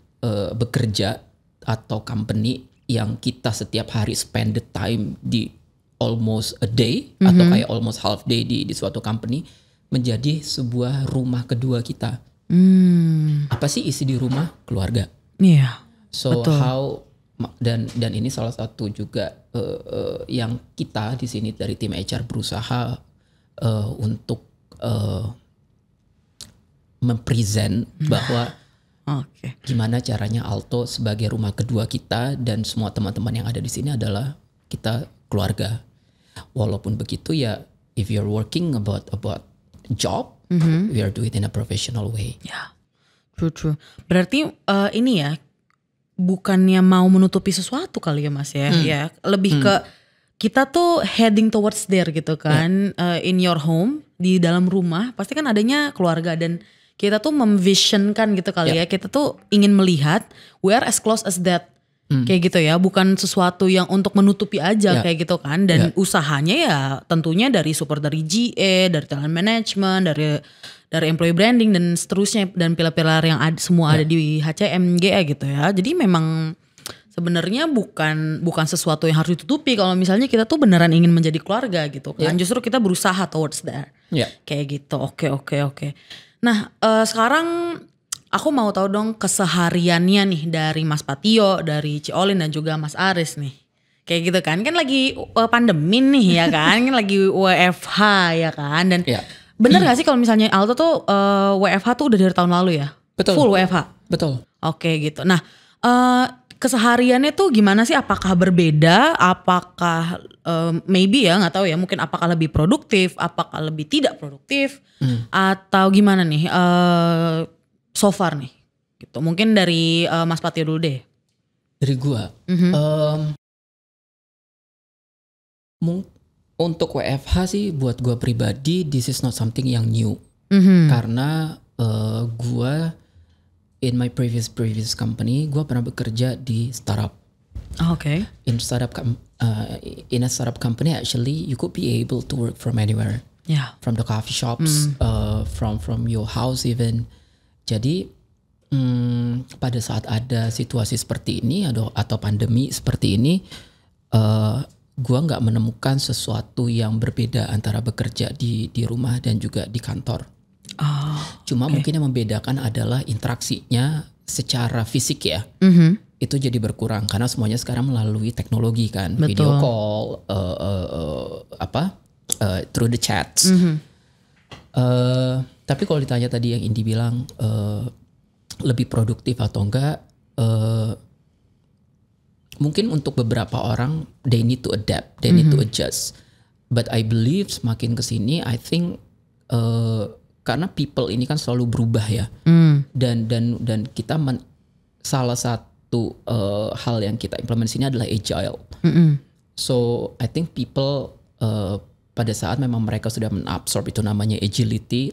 bekerja atau company yang kita setiap hari spend the time di almost a day atau kayak almost half day di suatu company menjadi sebuah rumah kedua kita. Apa sih isi di rumah? Keluarga. Iya. So betul. Dan ini salah satu juga yang kita di sini dari tim HR berusaha untuk mempresent bahwa gimana caranya Alto sebagai rumah kedua kita dan semua teman-teman yang ada di sini adalah kita keluarga. Walaupun begitu ya, if you're working about job, we are doing it in a professional way. Ya, true. Berarti ini ya, bukannya mau menutupi sesuatu kali ya Mas ya, ya lebih ke kita tuh heading towards there gitu kan, in your home, di dalam rumah pasti kan adanya keluarga, dan kita tuh memvisionkan gitu kali ya, kita tuh ingin melihat we are as close as that, kayak gitu ya, bukan sesuatu yang untuk menutupi aja kayak gitu kan, dan usahanya ya tentunya dari support dari GA, dari talent management, dari employee branding dan seterusnya, dan pilar-pilar yang semua ada di HCM GA gitu ya. Jadi memang sebenarnya bukan sesuatu yang harus ditutupi kalau misalnya kita tuh beneran ingin menjadi keluarga gitu kan. Justru kita berusaha towards there. Kayak gitu. Oke. Nah, sekarang aku mau tahu dong kesehariannya nih dari Mas Patio, dari Ciolin dan juga Mas Aris nih. Kayak gitu kan. Kan lagi pandemi nih ya kan. Kan lagi WFH ya kan. Dan bener gak sih kalau misalnya Alto tuh WFH tuh udah dari tahun lalu ya? Betul. Full WFH? Betul. Oke gitu. Nah kesehariannya tuh gimana sih? Apakah berbeda? Apakah maybe ya gak tahu ya, mungkin apakah lebih produktif? Apakah lebih tidak produktif? Atau gimana nih so far nih? Gitu. Mungkin dari Mas Patio dulu deh. Dari gua untuk WFH sih buat gue pribadi this is not something yang new. Karena gue in my previous company gue pernah bekerja di startup. Oke. In startup in a startup company actually you could be able to work from anywhere. Yeah. From the coffee shops, from your house even. Jadi pada saat ada situasi seperti ini atau pandemi seperti ini, gua nggak menemukan sesuatu yang berbeda antara bekerja di rumah dan juga di kantor. Cuma mungkin yang membedakan adalah interaksinya secara fisik ya. Itu jadi berkurang karena semuanya sekarang melalui teknologi kan, video call, through the chats. Tapi kalau ditanya tadi yang Indi bilang lebih produktif atau enggak, mungkin untuk beberapa orang they need to adapt, they need to adjust. But I believe semakin kesini, I think karena people ini kan selalu berubah ya, dan kita salah satu hal yang kita implementasi ini adalah agile. So I think people pada saat memang mereka sudah menabsorb itu namanya agility,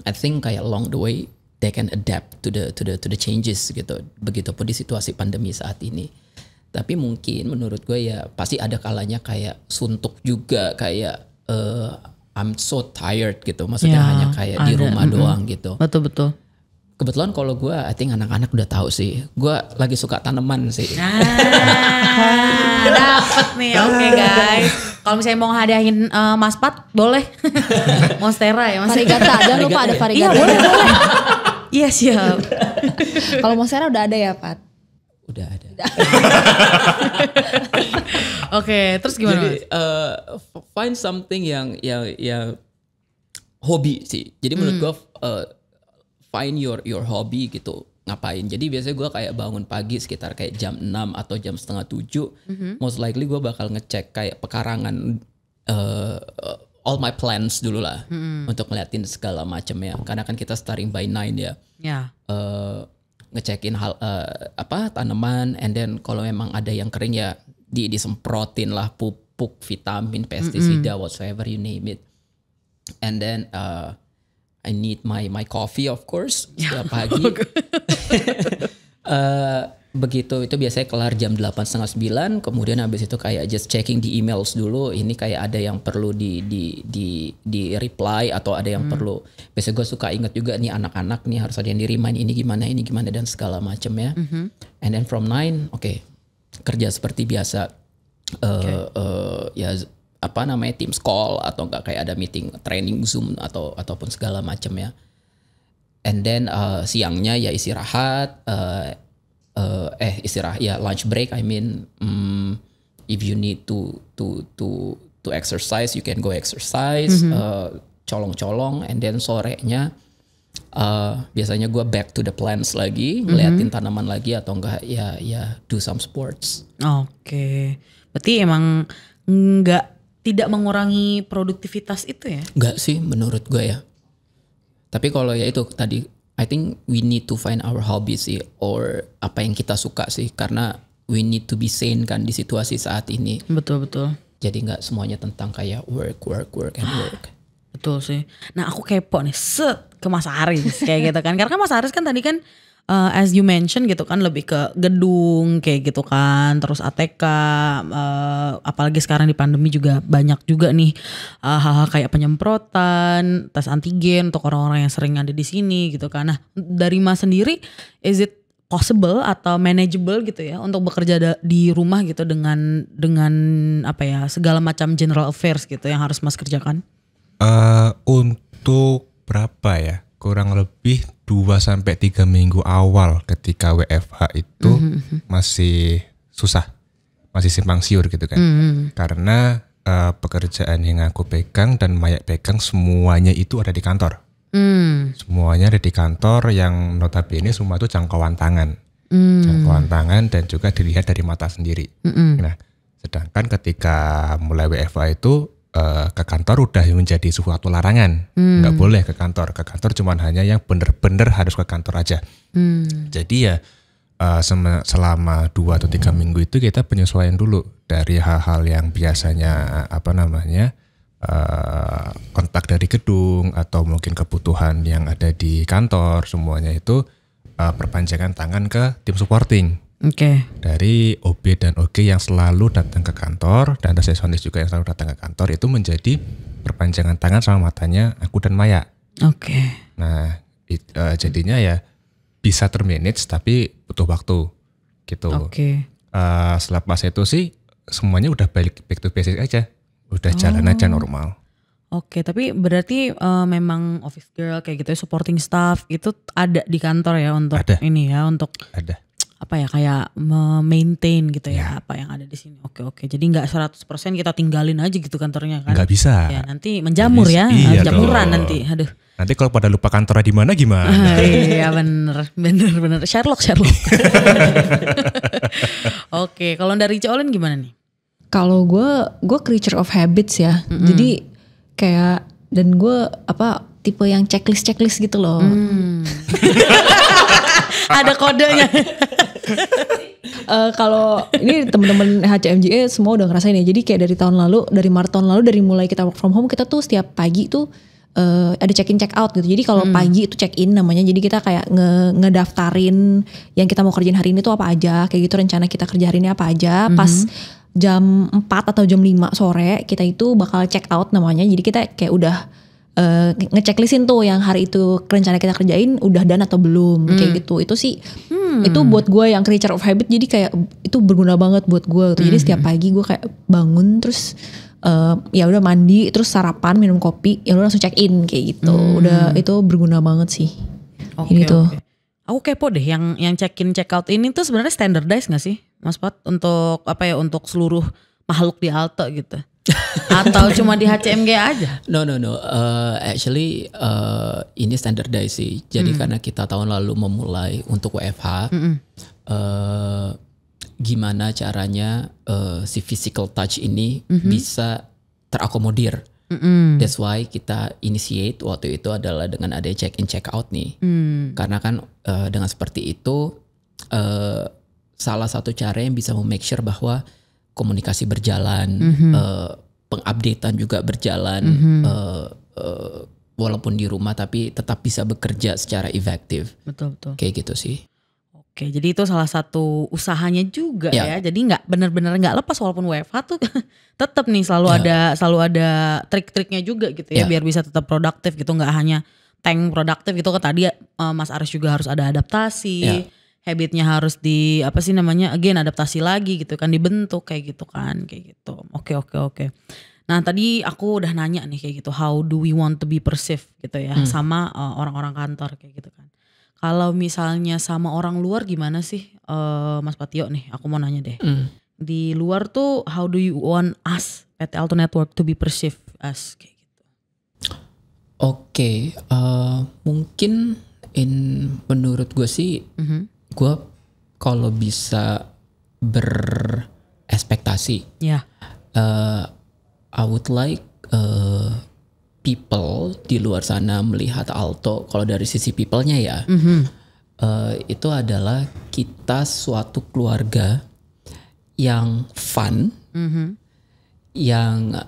I think kayak along the way they can adapt to the changes gitu. Begitupun di situasi pandemi saat ini. Tapi mungkin menurut gue ya pasti ada kalanya kayak suntuk juga, kayak I'm so tired gitu. Maksudnya hanya kayak di rumah doang gitu. Betul. Kebetulan kalau gue, I think anak-anak udah tahu sih. Gue lagi suka tanaman sih. Dapet nih, oke guys. Kalau misalnya mau hadiahin Mas Pat, boleh. Monstera ya, Mas. Varigata, jangan lupa ada varigata. Iya boleh. Iya siap. Kalau Monstera udah ada ya Pat? Udah ada. Oke, terus gimana? Jadi find something yang hobi sih. Jadi menurut gue find your hobby gitu, ngapain. Jadi biasanya gue kayak bangun pagi sekitar kayak jam 6 atau jam setengah 7. Most likely gue bakal ngecek kayak pekarangan all my plants dulu lah. Untuk ngeliatin segala macam ya. Karena kan kita starting by 9 ya. Ngecekin hal tanaman, and then kalau memang ada yang kering ya disemprotin lah, pupuk, vitamin, pestisida, whatsoever you name it. And then I need my coffee of course setiap pagi. Begitu itu biasanya kelar jam 8:30, 9. Kemudian habis itu kayak just checking di emails dulu. Ini kayak ada yang perlu di reply atau ada yang perlu. Biasanya gue suka inget juga nih anak-anak nih harus ada yang di remind ini gimana dan segala macam ya. And then from 9 kerja seperti biasa. Ya Teams call atau enggak kayak ada meeting training Zoom ataupun segala macam ya. And then siangnya ya istirahat, lunch break. I mean, if you need to exercise, you can go exercise, colong-colong. And then sorenya biasanya gue back to the plants lagi, ngeliatin tanaman lagi atau enggak ya do some sports. Oke. Berarti emang tidak mengurangi produktivitas itu ya? Enggak sih menurut gue ya. Tapi kalau ya itu tadi, I think we need to find our hobby sih, or apa yang kita suka sih, karena we need to be sane kan di situasi saat ini. Betul. Jadi nggak semuanya tentang kayak work and work. Betul sih. Nah aku kepo nih ke Mas Aris kayak gitu kan. Karena Mas Aris kan tadi kan as you mention gitu kan lebih ke gedung kayak gitu kan. Terus ATK, apalagi sekarang di pandemi juga banyak juga nih hal-hal kayak penyemprotan, tes antigen untuk orang-orang yang sering ada di sini gitu kan. Nah dari Mas sendiri, is it possible atau manageable gitu ya untuk bekerja di rumah gitu dengan segala macam general affairs gitu yang harus Mas kerjakan? Untuk berapa ya? Kurang lebih 2-3 minggu awal ketika WFH itu masih susah, masih simpang siur gitu kan. Karena pekerjaan yang aku pegang dan Maya pegang semuanya itu ada di kantor. Semuanya ada di kantor yang notabene semua itu jangkauan tangan. Jangkauan tangan dan juga dilihat dari mata sendiri. Nah, sedangkan ketika mulai WFH itu ke kantor udah menjadi suatu larangan, nggak boleh ke kantor. Ke kantor cuman hanya yang bener-bener harus ke kantor aja. Jadi ya selama 2 atau 3 minggu itu kita penyesuaian dulu dari hal-hal yang biasanya kontak dari gedung atau mungkin kebutuhan yang ada di kantor, semuanya itu perpanjangan tangan ke tim supporting. Dari OB dan OG yang selalu datang ke kantor dan resepsionis juga yang selalu datang ke kantor itu menjadi perpanjangan tangan sama matanya aku dan Maya. Nah, jadinya ya bisa termanage tapi butuh waktu gitu. Setelah pas itu sih semuanya udah balik back to basic aja, udah jalan aja normal. Tapi berarti memang office girl kayak gitu, supporting staff itu ada di kantor ya untuk ini ya, untuk ada apa ya, kayak maintain gitu ya apa yang ada di sini. Jadi nggak 100% kita tinggalin aja gitu kantornya kan? Nggak bisa. Ya nanti menjamur ya, jamuran nanti. Aduh. Nanti kalau pada lupa kantornya di mana gimana? Iya bener. Sherlock. Kalau dari Colin gimana nih? Kalau gue creature of habits ya. Jadi kayak, dan gue tipe yang checklist gitu loh. Ada kodenya. Kalau ini teman-teman HCMJE semua udah ngerasain ya. Jadi kayak dari Maret tahun lalu, dari mulai kita work from home, kita tuh setiap pagi tuh ada check in check out gitu. Jadi kalau pagi itu check in namanya. Jadi kita kayak ngedaftarin yang kita mau kerjain hari ini tuh apa aja, kayak gitu, rencana kita kerja hari ini apa aja. Pas jam 4 atau jam 5 sore kita itu bakal check out namanya. Jadi kita kayak udah ngeceklistin tuh yang hari itu rencana kita kerjain udah done atau belum, kayak gitu. Itu sih itu buat gue yang creature of habit, jadi kayak itu berguna banget buat gue gitu. Jadi setiap pagi gue kayak bangun terus ya udah mandi terus sarapan minum kopi ya udah langsung check in kayak gitu. Udah itu berguna banget sih. Aku kepo deh yang check in check out ini tuh sebenarnya standardized gak sih Mas Pat untuk untuk seluruh makhluk di Alto gitu? Atau cuma di HCMG aja? No. Actually ini standardized sih. Jadi karena kita tahun lalu memulai untuk WFH, gimana caranya si physical touch ini bisa terakomodir. That's why kita initiate waktu itu adalah dengan ada check in check out nih. Karena kan dengan seperti itu salah satu cara yang bisa make sure bahwa komunikasi berjalan, pengupdatean juga berjalan, walaupun di rumah tapi tetap bisa bekerja secara efektif. Betul. Kayak gitu sih. Jadi itu salah satu usahanya juga ya. Jadi nggak benar-benar nggak lepas walaupun WFH tuh tetap nih selalu ada trik-triknya juga gitu ya, biar bisa tetap produktif gitu, nggak hanya tank produktif gitu. Tadi Mas Aris juga harus ada adaptasi. Habitnya harus adaptasi lagi gitu kan, dibentuk kayak gitu. Oke. Nah tadi aku udah nanya nih kayak gitu, how do we want to be perceived gitu ya sama orang-orang kantor kayak gitu kan. Kalau misalnya sama orang luar gimana sih Mas Patio nih, aku mau nanya deh. Di luar tuh how do you want us PT Alto Network to be perceived as kayak gitu? Oke, mungkin menurut gue sih, gue kalau bisa berespektasi, I would like people di luar sana melihat Alto, kalau dari sisi people-nya ya, itu adalah kita suatu keluarga yang fun, yang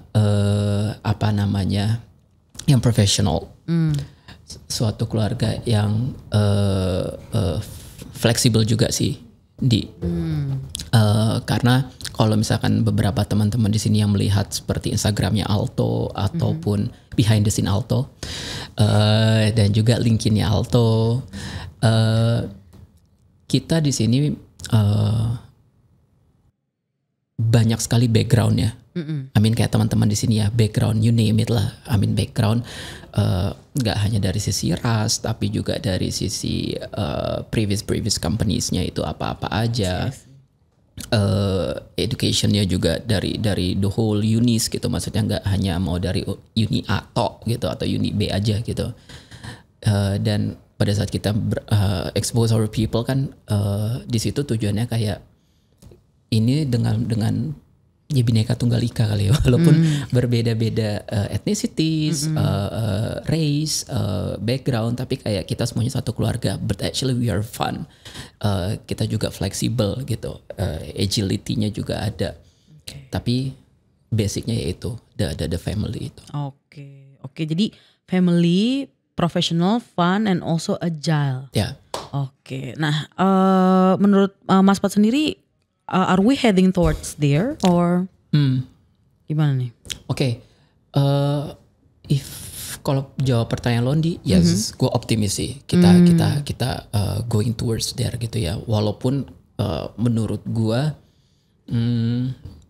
yang profesional, suatu keluarga yang fleksibel juga sih, karena kalau misalkan beberapa teman-teman di sini yang melihat seperti Instagramnya Alto ataupun behind the scene Alto dan juga LinkedIn-nya Alto, kita di sini banyak sekali background-nya. Kayak teman-teman di sini ya, background you name it lah. Background nggak hanya dari sisi ras, tapi juga dari sisi previous companies-nya itu apa-apa aja. Education-nya juga dari the whole unis gitu, maksudnya nggak hanya mau dari uni A tok gitu atau uni B aja gitu. Dan pada saat kita expose our people kan, di situ tujuannya kayak ini dengan ya Bhinneka Tunggal Ika kali ya, walaupun berbeda-beda ethnicities, race, background, tapi kayak kita semuanya satu keluarga. But actually we are fun. Kita juga fleksibel gitu, agility-nya juga ada. Tapi basicnya yaitu the family itu. Oke. Jadi family, professional, fun, and also agile. Ya. Oke. Nah, menurut Mas Pat sendiri, are we heading towards there or gimana nih? Oke. If kalau jawab pertanyaan Londi, yes, gue optimis sih. Kita going towards there gitu ya. Walaupun menurut gue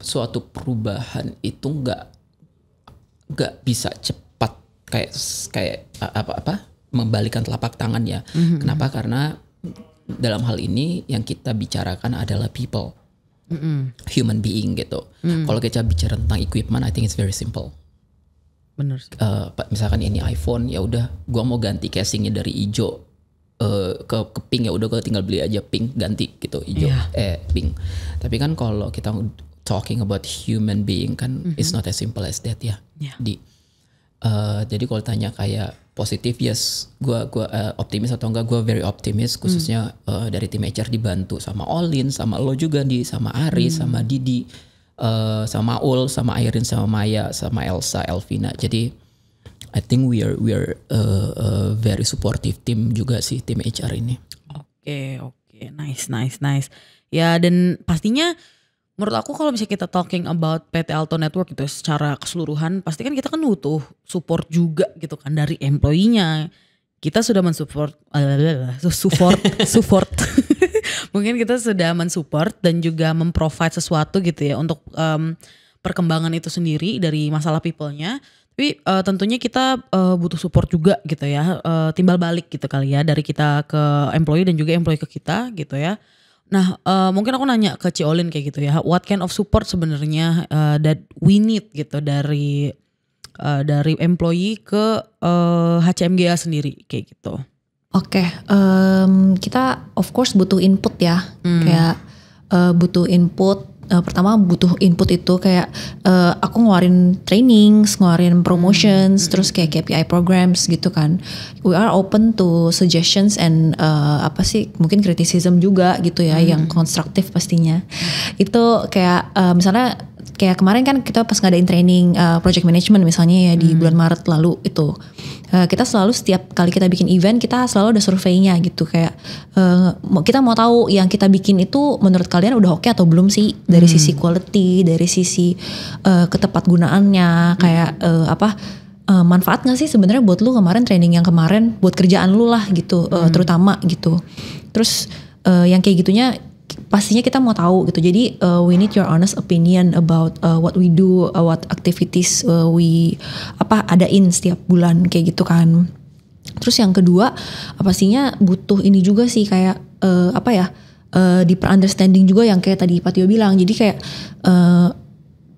suatu perubahan itu nggak bisa cepat kayak apa membalikan telapak tangan ya. Kenapa? Karena dalam hal ini yang kita bicarakan adalah people, human being gitu. Kalau kita bicara tentang equipment, I think it's very simple. Bener sih. Misalkan ini iPhone, ya udah, gua mau ganti casingnya dari hijau ke pink, ya udah gua tinggal beli aja pink, ganti gitu hijau pink. Tapi kan kalau kita talking about human being kan, it's not as simple as that ya. Jadi kalau tanya kayak positif, yes, gua optimis atau enggak, gua very optimis, khususnya dari tim HR dibantu sama Olin, sama lo juga sama Aris, sama Didi, sama Ul, sama Airin, sama Maya, sama Elsa, Elvina. Jadi I think we are very supportive team juga sih, tim HR ini. Oke, nice. Ya, dan pastinya menurut aku kalau misalnya kita talking about PT Alto Network gitu secara keseluruhan, pasti kan kita kan butuh support juga gitu kan dari employee-nya. Kita sudah support. Mungkin kita sudah mensupport dan juga memprovide sesuatu gitu ya untuk perkembangan itu sendiri dari masalah people-nya. Tapi tentunya kita butuh support juga gitu ya, timbal balik gitu kali ya dari kita ke employee dan juga employee ke kita gitu ya. Nah, mungkin aku nanya ke Ciolin kayak gitu ya, what kind of support sebenarnya that we need gitu dari employee ke HCMGA sendiri kayak gitu. Oke, kita of course butuh input ya, kayak butuh input. Pertama butuh input itu kayak aku ngeluarin trainings, ngeluarin promotions, terus kayak KPI programs gitu kan. We are open to suggestions and mungkin criticism juga gitu ya, yang konstruktif pastinya. Itu kayak misalnya kayak kemarin kan kita pas ngadain training project management misalnya ya di bulan Maret lalu itu. Kita selalu setiap kali kita bikin event kita selalu ada surveinya gitu, kayak kita mau tahu yang kita bikin itu menurut kalian udah oke atau belum sih dari sisi quality, dari sisi ketepat gunaannya, kayak manfaat nggak sih sebenarnya buat lu kemarin training yang kemarin buat kerjaan lu lah gitu, terutama gitu. Terus yang kayak gitunya pastinya kita mau tahu gitu. Jadi we need your honest opinion about what we do, what activities we adain setiap bulan kayak gitu kan. Terus yang kedua pastinya butuh ini juga sih kayak deeper understanding juga yang kayak tadi Patio bilang. Jadi kayak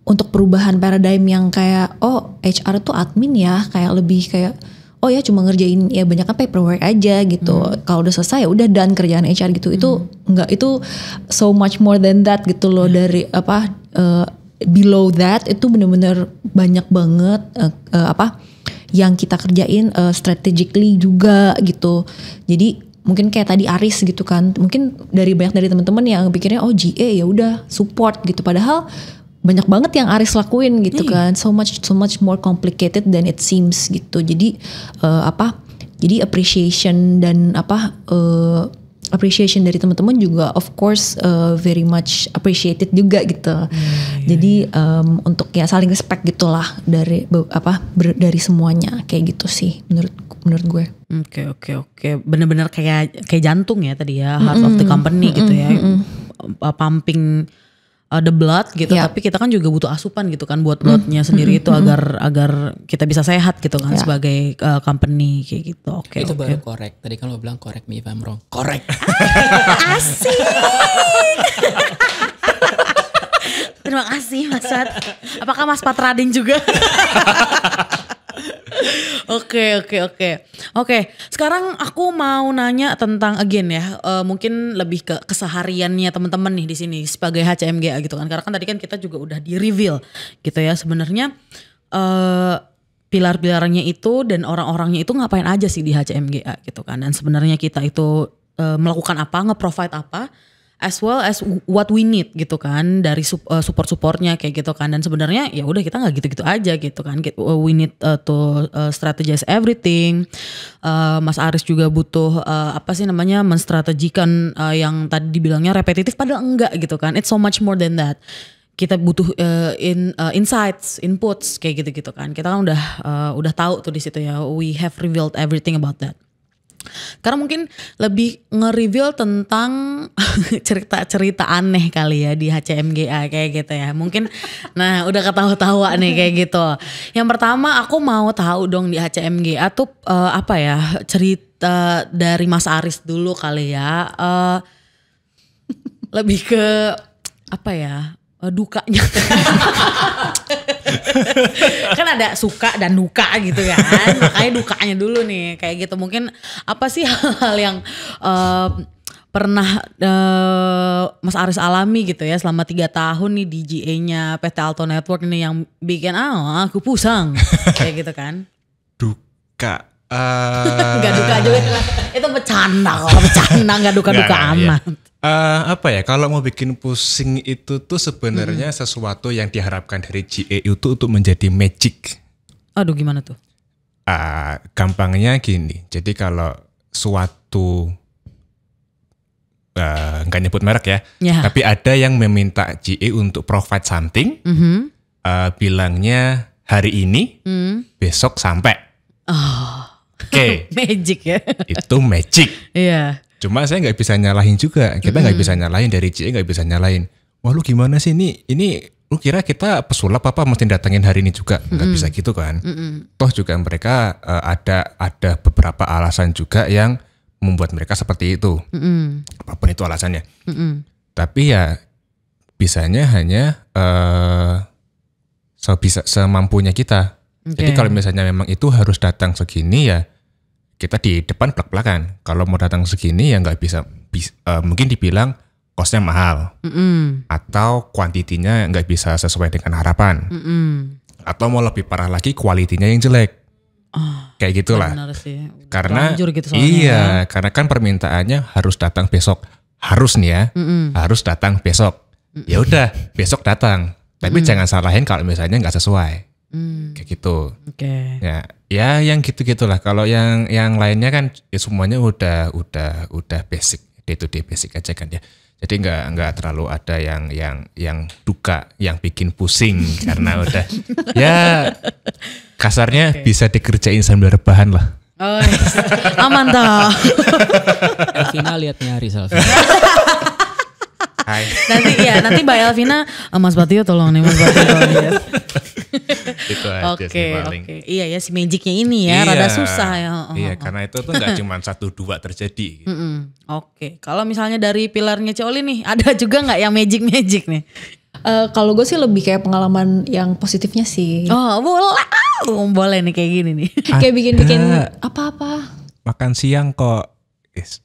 untuk perubahan paradigm yang kayak HR tuh admin ya, kayak lebih kayak ya cuma ngerjain ya banyak kan paperwork aja gitu. Kalau udah selesai ya udah done kerjaan HR gitu. Itu enggak, itu so much more than that gitu loh. Dari below that itu bener-bener banyak banget yang kita kerjain strategically juga gitu. Jadi mungkin kayak tadi Aris gitu kan, mungkin banyak dari teman-teman yang pikirnya GA ya udah support gitu, padahal banyak banget yang Aris lakuin gitu kan, so much more complicated than it seems gitu. Jadi jadi appreciation dan appreciation dari teman-teman juga of course very much appreciated juga gitu. Jadi untuk ya saling respect gitulah dari dari semuanya kayak gitu sih menurut gue. Oke. Benar-benar kayak jantung ya tadi ya, heart of the company gitu ya. Pumping the blood gitu, tapi kita kan juga butuh asupan gitu kan buat bloodnya sendiri itu agar kita bisa sehat gitu kan sebagai company kayak gitu. Oke. Itu baru correct. Tadi kan lo bilang correct me if I'm wrong. Correct. Asik. Terima kasih Mas Pat. Apakah Mas Pat Rading juga? Oke. Sekarang aku mau nanya tentang again ya, mungkin lebih ke kesehariannya teman-teman nih di sini sebagai HCMGA gitu kan. Karena kan tadi kan kita juga udah di reveal gitu ya sebenarnya pilar-pilarnya itu dan orang-orangnya itu ngapain aja sih di HCMGA gitu kan. Dan sebenarnya kita itu melakukan apa, nge-provide apa as well as what we need gitu kan dari support-supportnya kayak gitu kan. Dan sebenarnya ya udah kita nggak gitu-gitu aja gitu kan. We need to strategize everything. Mas Aris juga butuh menstrategikan yang tadi dibilangnya repetitif padahal enggak gitu kan. It's so much more than that. Kita butuh insights, inputs kayak gitu-gitu kan. Kita kan udah tahu tuh di situ ya. We have revealed everything about that. Karena mungkin lebih nge-reveal tentang cerita-cerita aneh kali ya di HCMGA kayak gitu ya. Mungkin udah ketawa-tawa nih kayak gitu. Yang pertama aku mau tahu dong di HCMGA tuh cerita dari Mas Aris dulu kali ya. Lebih ke dukanya. Kan ada suka dan duka gitu kan. Makanya dukanya dulu nih kayak gitu. Mungkin apa sih hal-hal yang pernah Mas Aris alami gitu ya selama 3 tahun nih di GA-nya PT Alto Network ini yang bikin aku pusing kayak gitu kan. Duka. Gak duka juga. Itu bercanda kok. Bercanda gak duka-duka amat. Kalau mau bikin pusing itu tuh sebenarnya sesuatu yang diharapkan dari GA itu untuk menjadi magic. Aduh gimana tuh? Gampangnya gini, jadi kalau suatu nggak nyebut merek ya, tapi ada yang meminta GA untuk provide something, bilangnya hari ini, besok sampai. Oke. Magic ya? Itu magic. Iya. Cuma saya nggak bisa nyalahin juga. Kita nggak bisa nyalahin dari GA, nggak bisa nyalahin. Wah lu gimana sih ini lu kira kita pesulap apa mesti datengin hari ini juga? Nggak bisa gitu kan. Toh juga mereka ada beberapa alasan juga yang membuat mereka seperti itu. Apapun itu alasannya. Tapi ya bisanya hanya semampunya kita. Jadi kalau misalnya memang itu harus datang segini ya kita di depan belak-belakan. Kalau mau datang segini ya nggak bisa mungkin dibilang costnya mahal, atau kuantitinya nggak bisa sesuai dengan harapan, atau mau lebih parah lagi kualitinya yang jelek, kayak gitulah. Karena gitu karena kan permintaannya harus datang besok, harus nih ya, harus datang besok. Ya udah besok datang, tapi jangan salahin kalau misalnya nggak sesuai. Kayak gitu. Ya yang gitu-gitulah. Kalau yang lainnya kan ya semuanya udah basic, day to day basic aja kan ya. Jadi nggak terlalu ada yang duka, yang bikin pusing karena udah ya kasarnya bisa dikerjain sambil rebahan lah. Oh, aman toh. Elvina liatnya Aris. Hai. Nanti Mbak Elvina, Mas Batio tolong nih Mas Batio tolong. Itu aja sih paling. Iya ya si magicnya ini ya rada susah ya. Iya karena itu tuh nggak cuma 1-2 terjadi. Gitu. Kalau misalnya dari pilarnya Coli nih ada juga nggak yang magic nih? Kalau gue sih lebih kayak pengalaman yang positifnya sih. Oh boleh nih kayak gini nih. Kayak bikin apa-apa. Makan siang kok. Yes.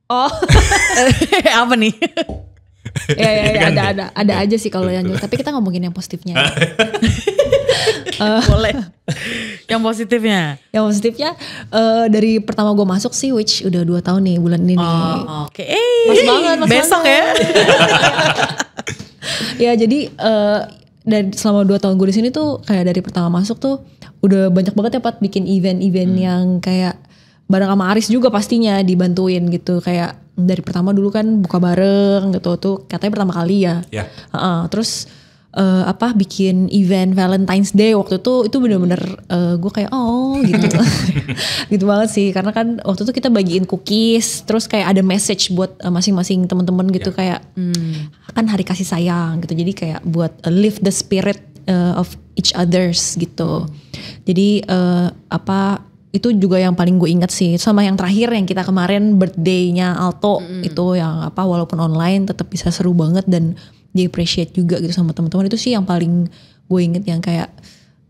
Oh. Apa nih? Ya ada aja sih kalau yang tapi kita ngomongin yang positifnya. Boleh. Yang positifnya dari pertama gue masuk sih, which udah 2 tahun nih bulan ini. Oke. Mas besok banget. ya. Ya jadi dan selama 2 tahun gue di sini tuh kayak dari pertama masuk tuh udah banyak banget ya Pat bikin event-event yang kayak bareng sama Aris juga pastinya dibantuin gitu. Kayak dari pertama dulu kan buka bareng gitu tuh katanya pertama kali ya. Terus bikin event Valentine's Day waktu itu bener-bener gue kayak gitu. Gitu banget sih karena kan waktu itu kita bagiin cookies terus kayak ada message buat masing-masing teman-teman gitu kayak kan hari kasih sayang gitu. Jadi kayak buat lift the spirit of each others gitu. Jadi itu juga yang paling gue inget sih. Sama yang terakhir yang kita kemarin birthday-nya Alto itu yang walaupun online tetap bisa seru banget dan di appreciate juga gitu sama teman-teman. Itu sih yang paling gue inget yang kayak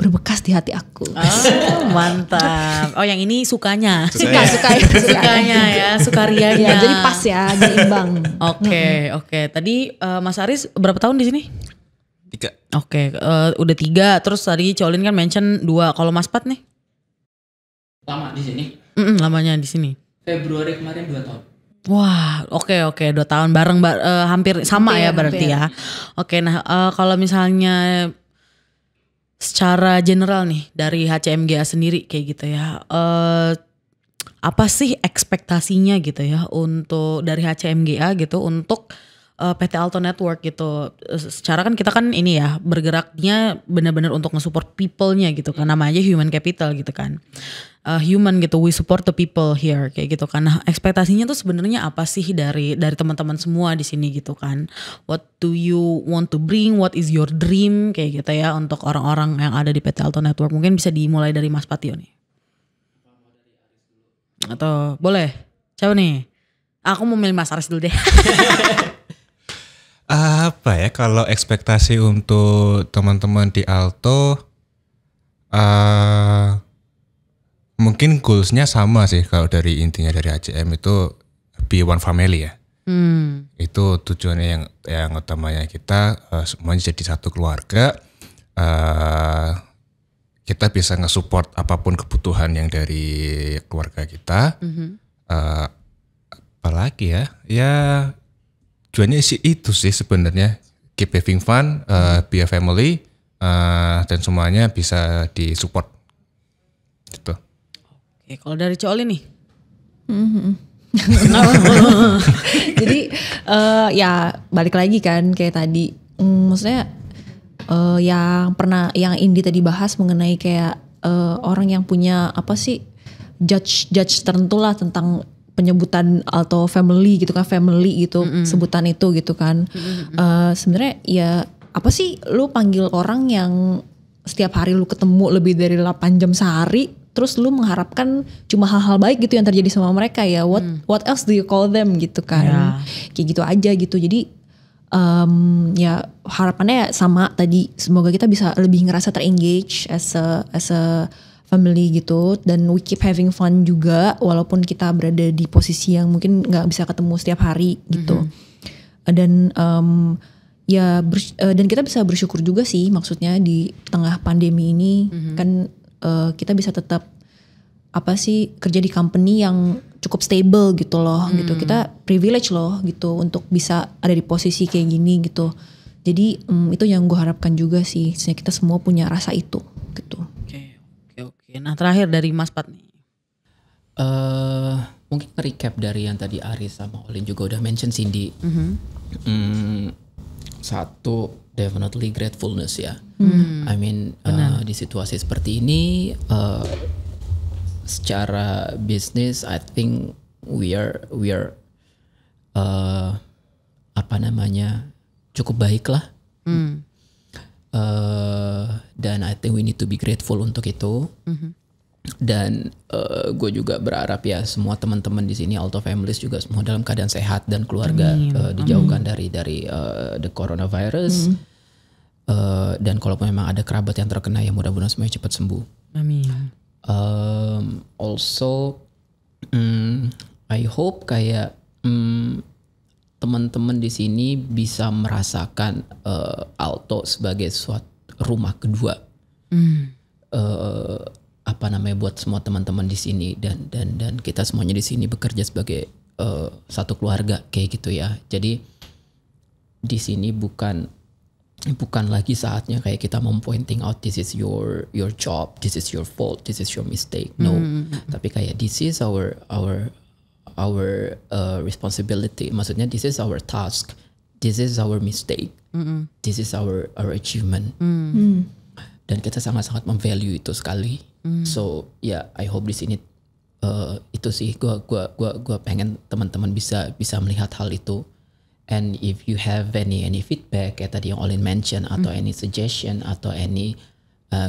berbekas di hati aku. Mantap. Oh yang ini sukanya. Sukanya ya, sukarianya. Ya, jadi pas ya, jadi imbang. Oke. Tadi Mas Aris berapa tahun di sini? 3. Oke, udah 3. Terus tadi Colin kan mention 2. Kalau Mas Pat nih? Lama di sini. Lamanya di sini. Februari kemarin 2 tahun. Wah, oke 2 tahun bareng hampir sama Hampir, ya berarti hampir. ya. Oke, nah kalau misalnya secara general nih dari HCMGA sendiri kayak gitu ya. Apa sih ekspektasinya gitu ya untuk dari HCMGA gitu untuk PT Alto Network gitu. Secara kan kita kan ini ya bergeraknya benar-benar untuk nge-support people-nya gitu kan, namanya human capital gitu kan. Human gitu, we support the people here kayak gitu kan. Nah, ekspektasinya tuh sebenarnya apa sih dari teman-teman semua di sini gitu kan. What do you want to bring? What is your dream kayak gitu ya untuk orang-orang yang ada di PT Alto Network. Mungkin bisa dimulai dari Mas Patio nih. Atau boleh? Coba nih. Aku mau milih Mas Aris dulu deh. Apa ya kalau ekspektasi untuk teman-teman di Alto mungkin goalsnya sama sih kalau dari intinya dari HCM itu be one family ya. Itu tujuannya yang utamanya kita semuanya jadi satu keluarga. Kita bisa nge-support apapun kebutuhan yang dari keluarga kita. Apalagi ya tujuannya sih itu sih sebenarnya, keep having fun, be a family, dan semuanya bisa disupport gitu. Oke, kalau dari Coli nih. Jadi ya balik lagi kan kayak tadi, maksudnya yang Indi tadi bahas mengenai kayak orang yang punya apa sih judge tertentu lah tentang penyebutan Alto family gitu kan, family gitu, sebutan itu gitu kan. Sebenarnya ya apa sih lu panggil orang yang setiap hari lu ketemu lebih dari 8 jam sehari, terus lu mengharapkan cuma hal-hal baik gitu yang terjadi sama mereka ya. What else do you call them gitu kan. Kayak gitu aja gitu. Jadi ya harapannya sama tadi, semoga kita bisa lebih ngerasa terengage as a family gitu, dan we keep having fun juga walaupun kita berada di posisi yang mungkin nggak bisa ketemu setiap hari gitu. Dan dan kita bisa bersyukur juga sih, maksudnya di tengah pandemi ini kan kita bisa tetap apa sih kerja di company yang cukup stable gitu loh gitu. Kita privilege loh gitu untuk bisa ada di posisi kayak gini gitu. Jadi itu yang gue harapkan juga sih, kita semua punya rasa itu gitu. Oke. Nah, terakhir dari Mas Pat nih. Mungkin recap dari yang tadi Aris sama Olin juga udah mention Cindy. Satu, definitely gratefulness ya. I mean di situasi seperti ini, secara bisnis, I think we are apa namanya cukup baik lah. Dan I think we need to be grateful untuk itu. Dan gue juga berharap ya semua teman-teman di sini Alto Families juga semua dalam keadaan sehat dan keluarga dijauhkan dari the coronavirus. Dan kalau memang ada kerabat yang terkena ya mudah-mudahan semuanya cepat sembuh. Amin. Also, I hope kayak teman-teman di sini bisa merasakan Alto sebagai suatu rumah kedua. Apa namanya buat semua teman-teman di sini, dan kita semuanya di sini bekerja sebagai satu keluarga kayak gitu ya. Jadi di sini bukan lagi saatnya kayak kita mau pointing out this is your job, this is your fault, this is your mistake. No, tapi kayak this is our responsibility. Maksudnya this is our task, this is our mistake, this is our achievement. Dan kita sangat-sangat memvalue itu sekali. So yeah, I hope di sini itu sih gua pengen teman-teman bisa melihat hal itu. And if you have any feedback kayak tadi yang Olin mention, atau any suggestion atau any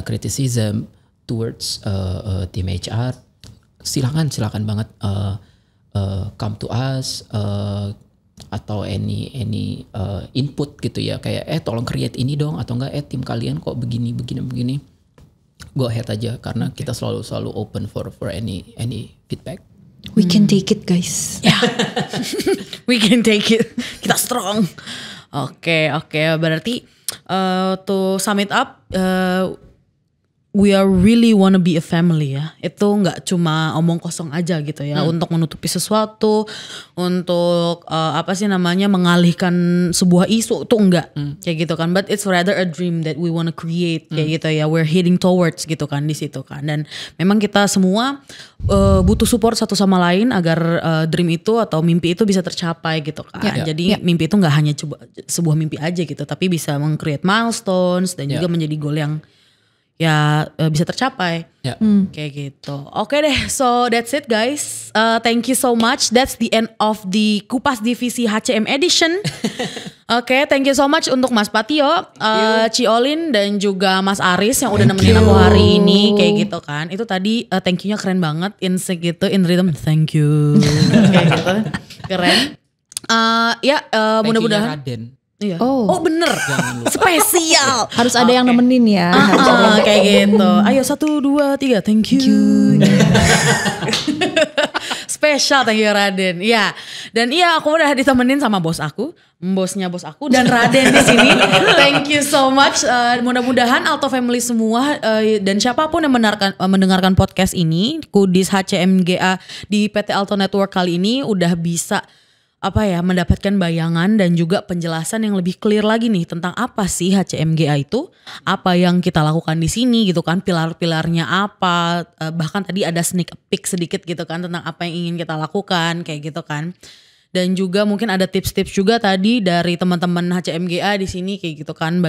criticism towards tim HR, silakan banget come to us, atau any input gitu ya, kayak tolong create ini dong, atau enggak tim kalian kok begini. Go ahead aja, karena kita selalu open for any feedback. We can take it, guys. Ya, we can take it. Kita strong. Oke. Berarti to sum it up, we are really wanna be a family ya. Itu nggak cuma omong kosong aja gitu ya, untuk menutupi sesuatu, untuk mengalihkan sebuah isu tuh enggak kayak gitu kan. But it's rather a dream that we wanna create kayak gitu ya. We're heading towards gitu kan di situ kan. Dan memang kita semua butuh support satu sama lain agar dream itu atau mimpi itu bisa tercapai gitu kan. Jadi mimpi itu nggak hanya sebuah mimpi aja gitu, tapi bisa meng-create milestones dan juga menjadi goal yang ya bisa tercapai kayak gitu. Oke deh, so that's it guys. Thank you so much. That's the end of the Kupas Divisi HCM edition. Oke, thank you so much untuk Mas Patio, Ci Olin dan juga Mas Aris yang udah nemenin aku hari ini kayak gitu kan. Itu tadi thank you-nya keren banget, in sync gitu, in rhythm. Thank you. Kayak gitu. Keren. Mudah-mudahan Raden. Iya. Oh bener, spesial. Harus ada yang nemenin ya. Kayak gitu. Ayo 1, 2, 3, thank you. Spesial, thank you Raden. Iya. Dan iya aku udah ditemenin sama bos aku, bosnya bos aku dan Raden di sini. Thank you so much. Mudah-mudahan Alto Family semua dan siapapun yang mendengarkan podcast ini, Kudis HCMGA di PT Alto Network kali ini udah bisa mendapatkan bayangan dan juga penjelasan yang lebih clear lagi nih tentang apa sih HCMGA itu, apa yang kita lakukan di sini gitu kan, pilar-pilarnya apa, bahkan tadi ada sneak peek sedikit gitu kan tentang apa yang ingin kita lakukan kayak gitu kan. Dan juga mungkin ada tips-tips juga tadi dari teman-teman HCMGA di sini kayak gitu kan,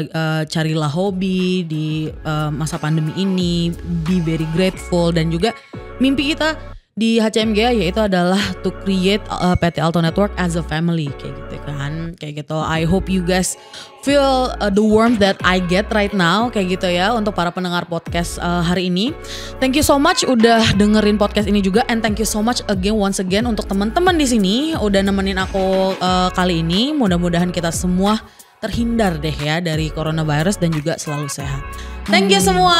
carilah hobi di masa pandemi ini, be very grateful, dan juga mimpi kita di HCMGA yaitu adalah to create PT Alto Network as a family kayak gitu kan, kayak gitu. I hope you guys feel the warmth that I get right now kayak gitu ya untuk para pendengar podcast hari ini. Thank you so much udah dengerin podcast ini juga, and thank you so much once again untuk teman-teman di sini udah nemenin aku kali ini. Mudah-mudahan kita semua terhindar deh ya dari coronavirus dan juga selalu sehat. Thank you semua.